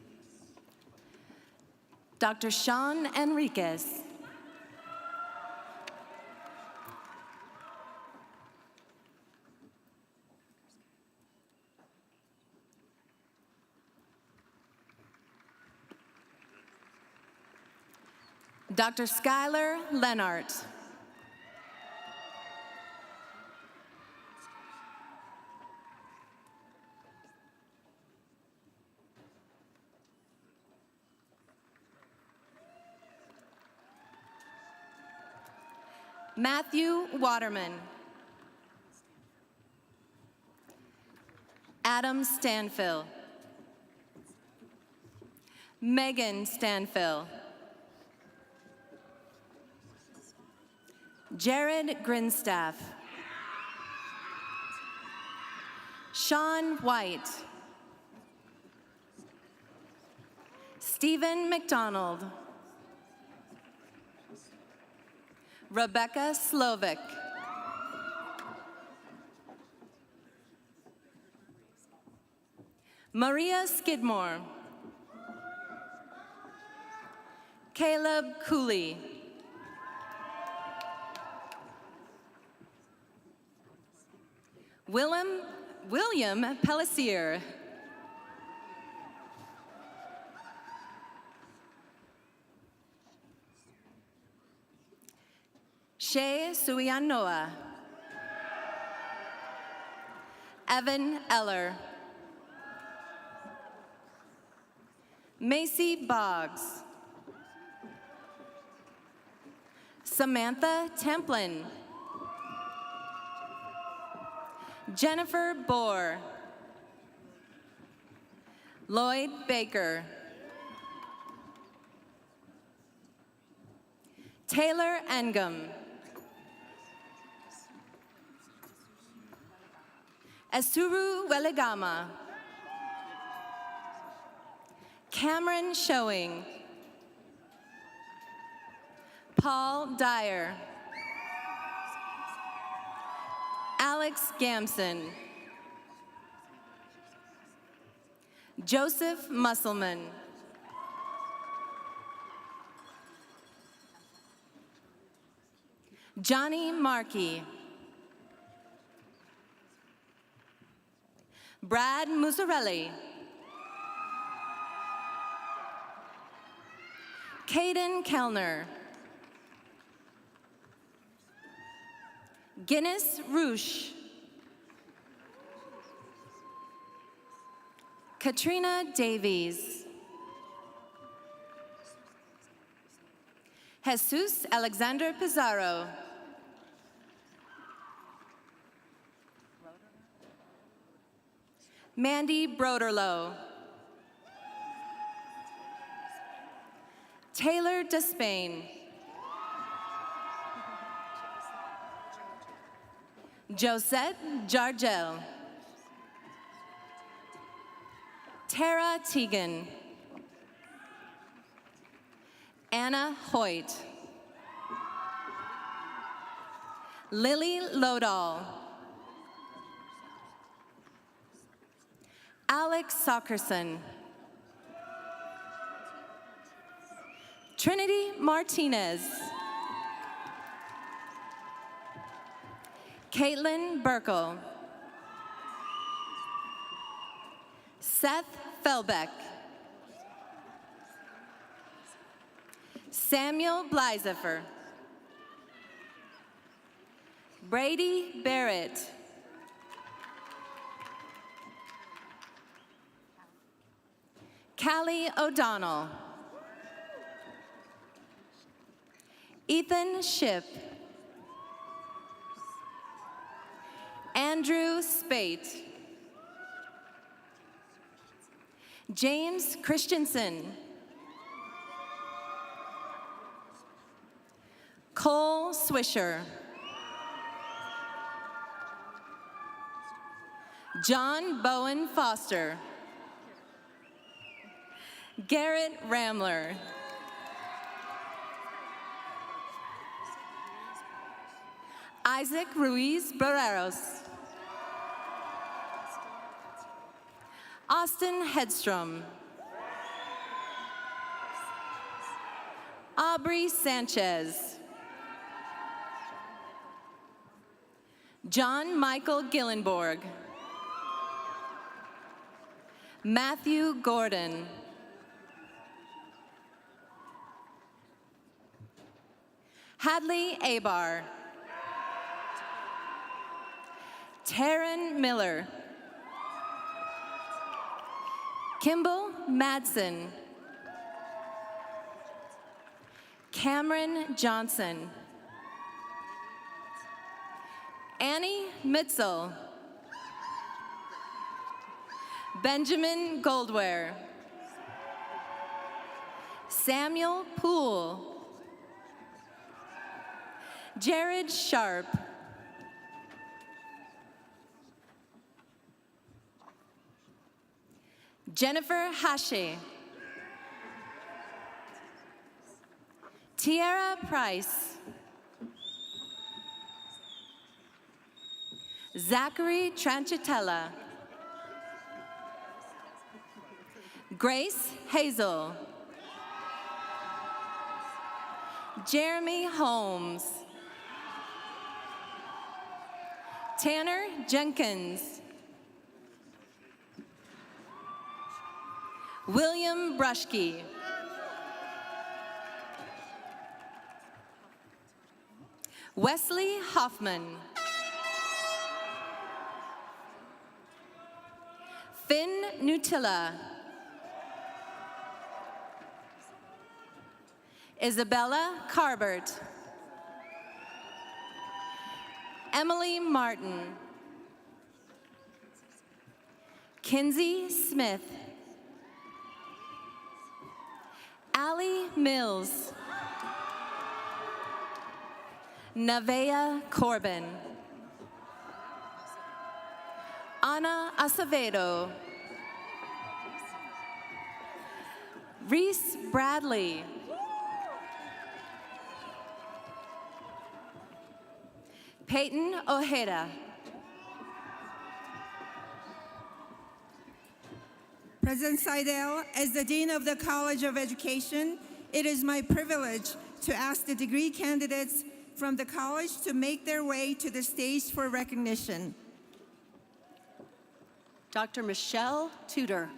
Dr. Sean Enriquez. Dr. Skylar Lenart. Matthew Waterman. Adam Stanfill. Megan Stanfill. Jared Grinstaff. Sean White. Stephen McDonald. Rebecca Slovic. Maria Skidmore. Caleb Cooley. William Pellisier. Shea Suianoa. Evan Eller. Macy Boggs. Samantha Templin. Jennifer Bohr. Lloyd Baker. Taylor Engum. Asuru Weligama. Cameron Showing. Paul Dyer. Alex Gamson. Joseph Musselman. Johnny Markey. Brad Musarelli. Caden Kellner. Guinness Roosh. Katrina Davies. Jesus Alexander Pizarro. Mandy Broderlow. Taylor Despain. Josette Jargel. Tara Teagan. Anna Hoyt. Lily Lodahl. Alex Sockerson. Trinity Martinez. Caitlin Burkle. Seth Felbeck. Samuel Bleisefer. Brady Barrett. Callie O'Donnell. Ethan Ship. Andrew Spate. James Christensen. Cole Swisher. John Bowen Foster. Garrett Ramler. Isaac Ruiz Barreros. Austin Hedstrom. Aubrey Sanchez. John Michael Gillenborg. Matthew Gordon. Hadley Abar. Taryn Miller. Kimball Madsen. Cameron Johnson. Annie Mitzel. Benjamin Goldware. Samuel Poole. Jared Sharp. Jennifer Hashi. Tiara Price. Zachary Tranchitella. Grace Hazel. Jeremy Holmes. Tanner Jenkins. William Brushke. Wesley Hoffman. Finn Nutilla. Isabella Carbert. Emily Martin. Kinsey Smith. Allie Mills. Nevaeh Corbin. Ana Acevedo. Reese Bradley. Peyton Ojeda. President Seidel, as the Dean of the College of Education, it is my privilege to ask the degree candidates from the college to make their way to the stage for recognition. Dr. Michelle Tudor.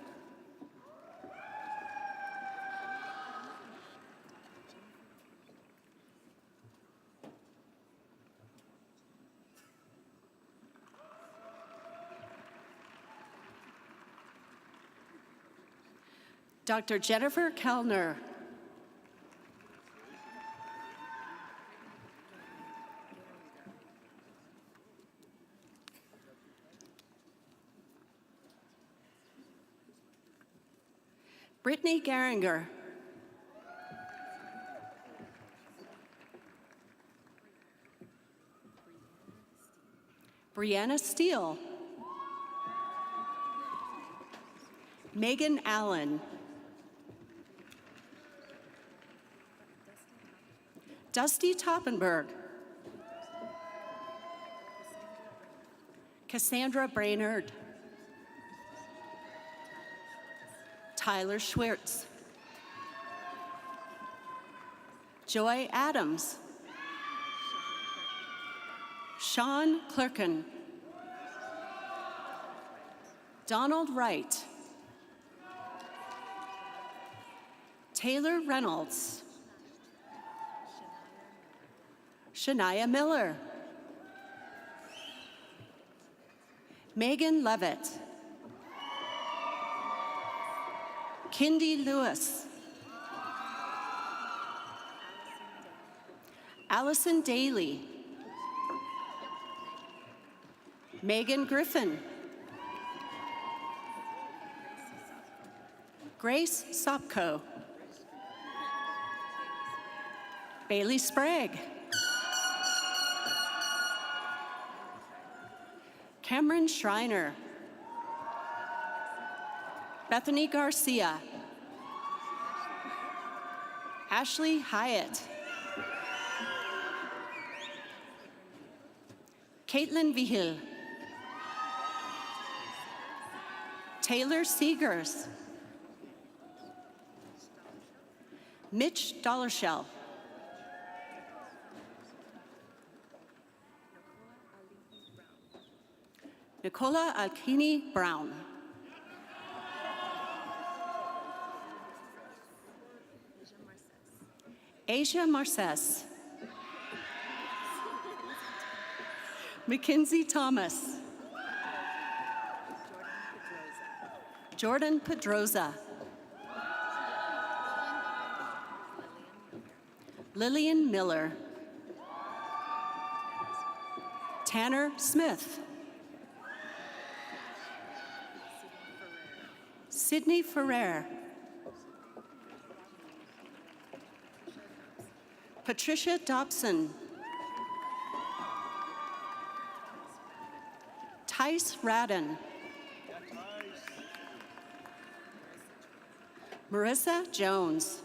Dr. Jennifer Kellner. Brittany Geringer. Brianna Steele. Megan Allen. Dusty Toppenberg. Cassandra Brainerd. Tyler Schwartz. Joy Adams. Sean Clerkin. Donald Wright. Taylor Reynolds. Shania Miller. Megan Levitt. Kindy Lewis. Allison Daly. Megan Griffin. Grace Sopko. Bailey Sprague. Cameron Schreiner. Bethany Garcia. Ashley Hyatt. Caitlin Vihil. Taylor Seegers. Mitch Dollarshell. Nicola Alkini Brown. Asia Marces. Mackenzie Thomas. Jordan Pedroza. Lillian Miller. Tanner Smith. Sydney Ferrer. Patricia Dobson. Tice Radden. Marissa Jones.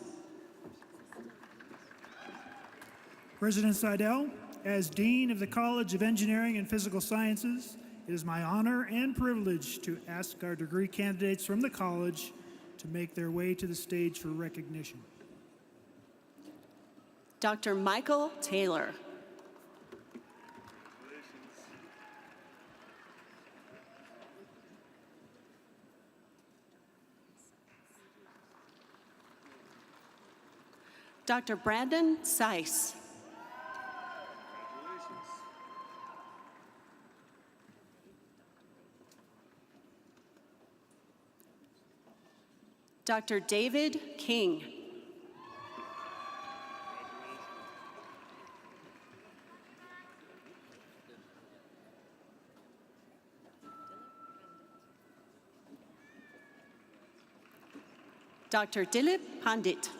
President Seidel, as Dean of the College of Engineering and Physical Sciences, it is my honor and privilege to ask our degree candidates from the college to make their way to the stage for recognition. Dr. Michael Taylor. Dr. Brandon Seiss. Dr. David King. Dr. Dilip Pandit.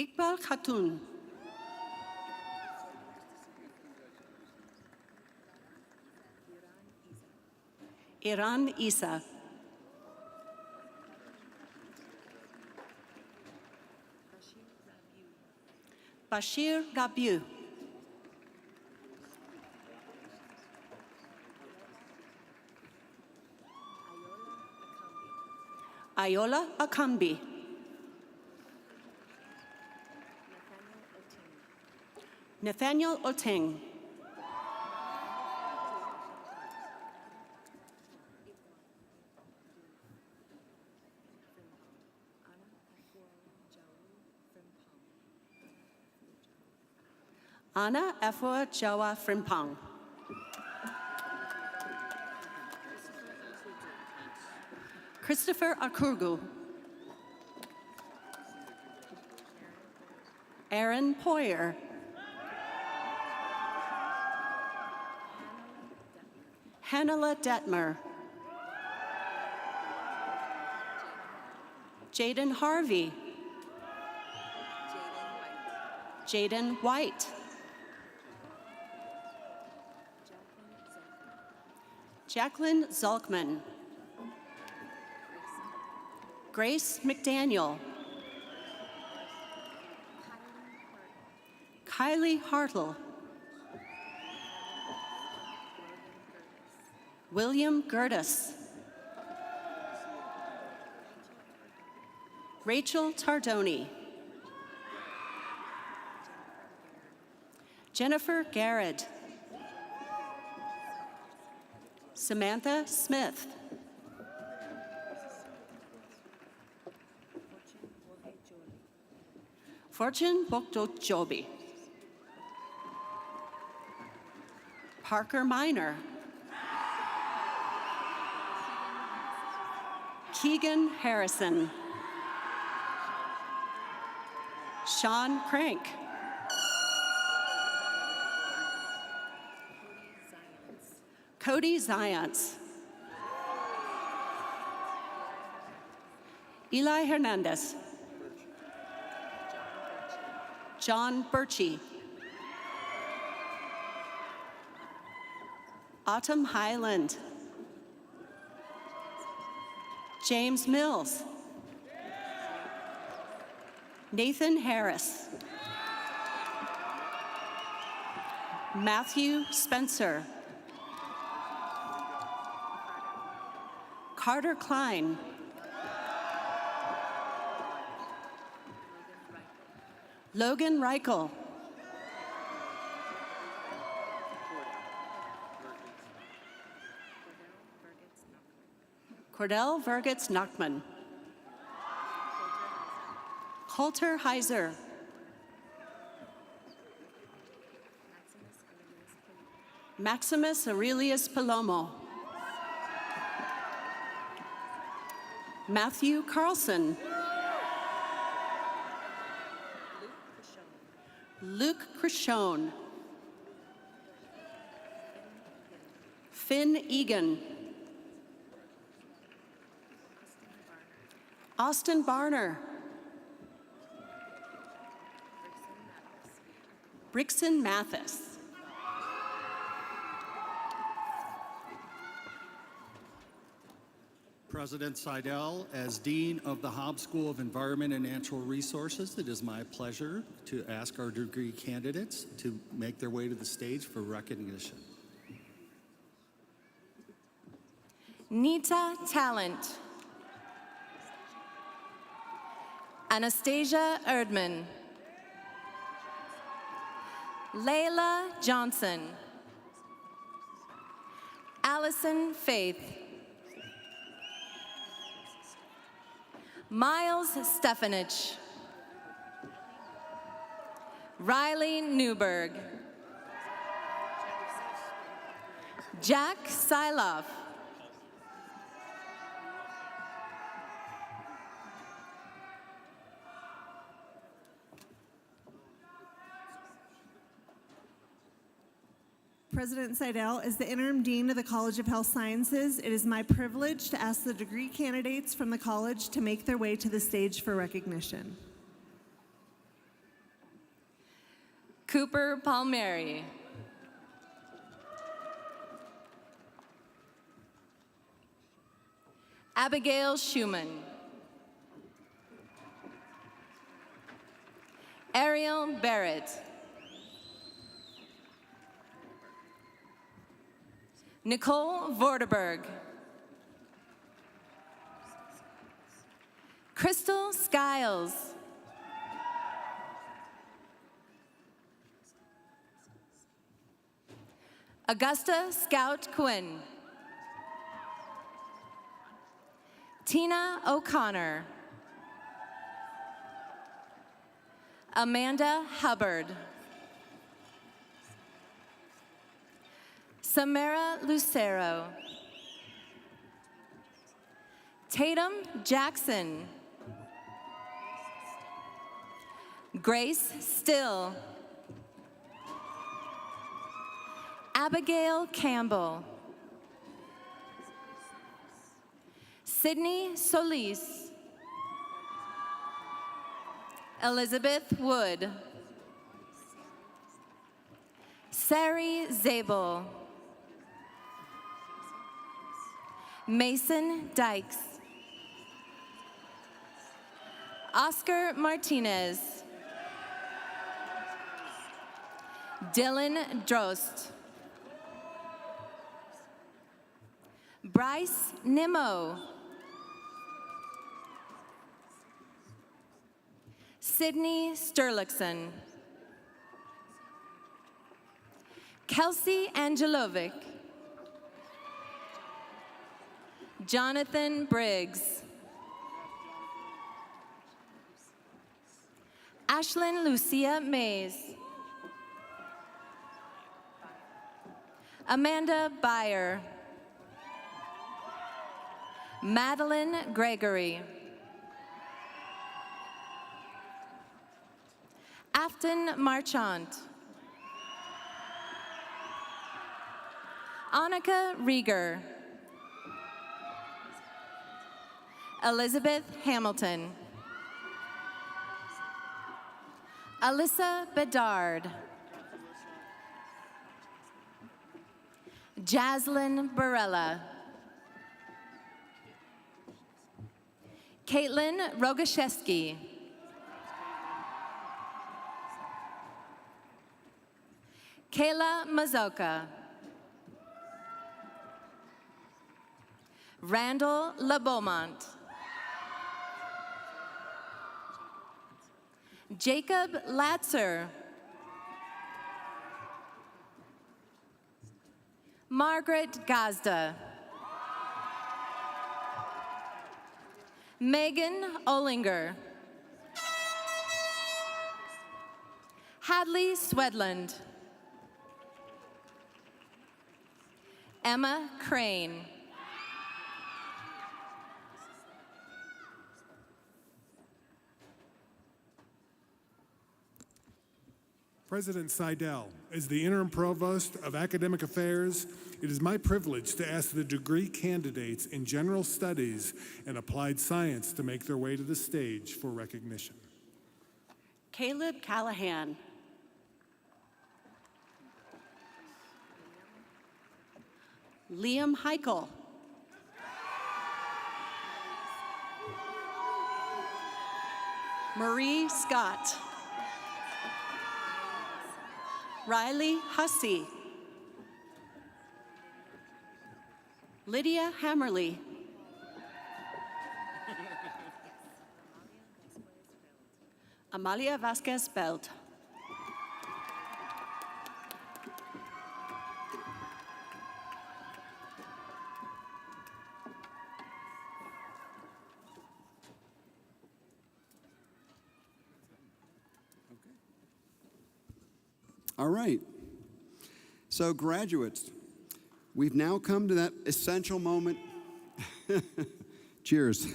Iqbal Khatun. Iran Isa. Bashir Gabu. Ayola Akambi. Nathaniel Oteng. Anna Efua Jawa Frimpong. Christopher Akurgu. Aaron Poyer. Hannela Detmer. Jaden Harvey. Jaden White. Jacqueline Zalkman. Grace McDaniel. Kylie Hartle. William Gertis. Rachel Tardoni. Jennifer Garrett. Samantha Smith. Fortune Bokdok Jobi. Parker Minor. Keegan Harrison. Sean Crank. Cody Zions. Eli Hernandez. John Birchie. Autumn Highland. James Mills. Nathan Harris. Matthew Spencer. Carter Klein. Logan Reichel. Cordell Vergitz Nachman. Coulter Heiser. Maximus Aurelius Palomo. Matthew Carlson. Luke Krishone. Finn Egan. Austin Barner. Brixton Mathis. President Seidel, as Dean of the Hobbs School of Environment and Natural Resources, it is my pleasure to ask our degree candidates to make their way to the stage for recognition. Nita Talent. Anastasia Erdman. Layla Johnson. Allison Faith. Miles Stefanich. Riley Newberg. Jack Siloff. President Seidel, as the Interim Dean of the College of Health Sciences, it is my privilege to ask the degree candidates from the college to make their way to the stage for recognition. Cooper Palmieri. Abigail Schumann. Ariel Barrett. Nicole Vorderberg. Crystal Skiles. Augusta Scout Quinn. Tina O'Connor. Amanda Hubbard. Samara Lucero. Tatum Jackson. Grace Still. Abigail Campbell. Sydney Solis. Elizabeth Wood. Sari Zabel. Mason Dykes. Oscar Martinez. Dylan Drost. Bryce Nimmo. Sydney Sturluckson. Kelsey Angelovic. Jonathan Briggs. Ashlyn Lucia Mays. Amanda Byer. Madeline Gregory. Afton Marchant. Annika Rieger. Elizabeth Hamilton. Alyssa Bedard. Jaslyn Barella. Caitlin Rogaszewski. Kayla Mazoka. Randall LeBeaumont. Jacob Latzer. Margaret Gazda. Megan Olinger. Hadley Swedland. Emma Crane. President Seidel, as the Interim Provost of Academic Affairs, it is my privilege to ask the degree candidates in General Studies and Applied Science to make their way to the stage for recognition. Caleb Callahan. Liam Heichel. Marie Scott. Riley Hussey. Lydia Hammerly. Amalia Vasquez Belt. All right. So, graduates, we've now come to that essential moment. Cheers.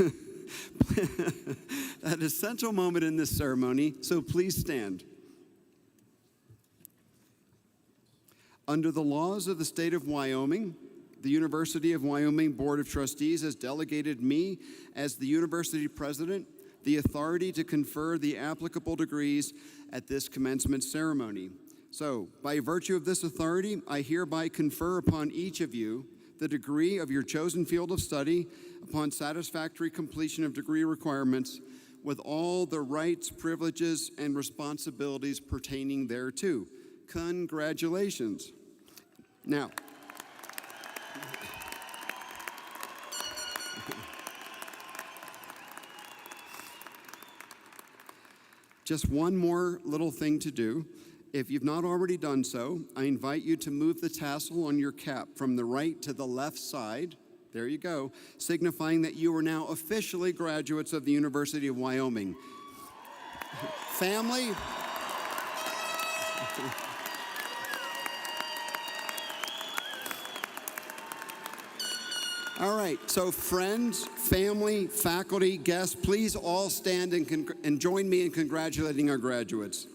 That essential moment in this ceremony, so please stand. Under the laws of the state of Wyoming, the University of Wyoming Board of Trustees has delegated me as the university president the authority to confer the applicable degrees at this commencement ceremony. So, by virtue of this authority, I hereby confer upon each of you the degree of your chosen field of study upon satisfactory completion of degree requirements with all the rights, privileges, and responsibilities pertaining thereto. Congratulations. Now, just one more little thing to do. If you've not already done so, I invite you to move the tassel on your cap from the right to the left side. There you go, signifying that you are now officially graduates of the University of Wyoming. Family. All right, so friends, family, faculty, guests, please all stand and join me in congratulating our graduates.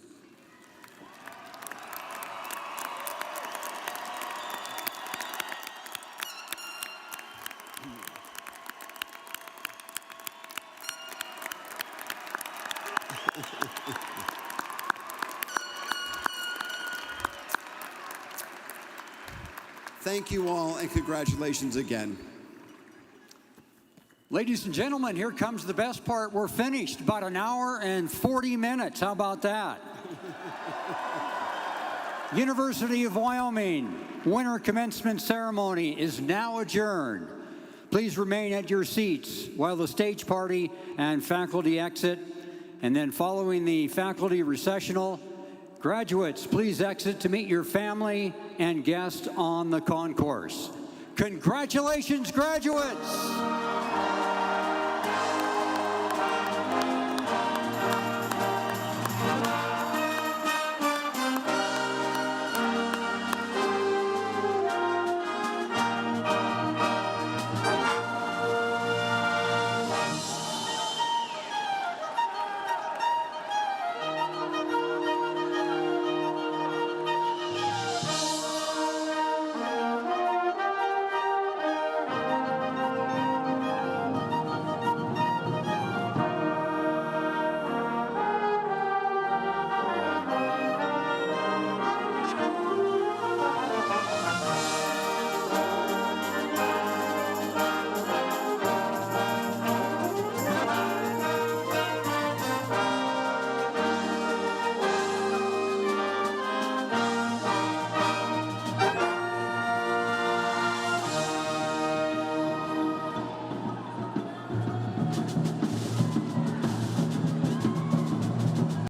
Thank you all, and congratulations again. Ladies and gentlemen, here comes the best part. We're finished. About an hour and 40 minutes. How about that? University of Wyoming Winter Commencement Ceremony is now adjourned. Please remain at your seats while the stage party and faculty exit. And then following the faculty recessional, graduates, please exit to meet your family and guests on the concourse. Congratulations, graduates!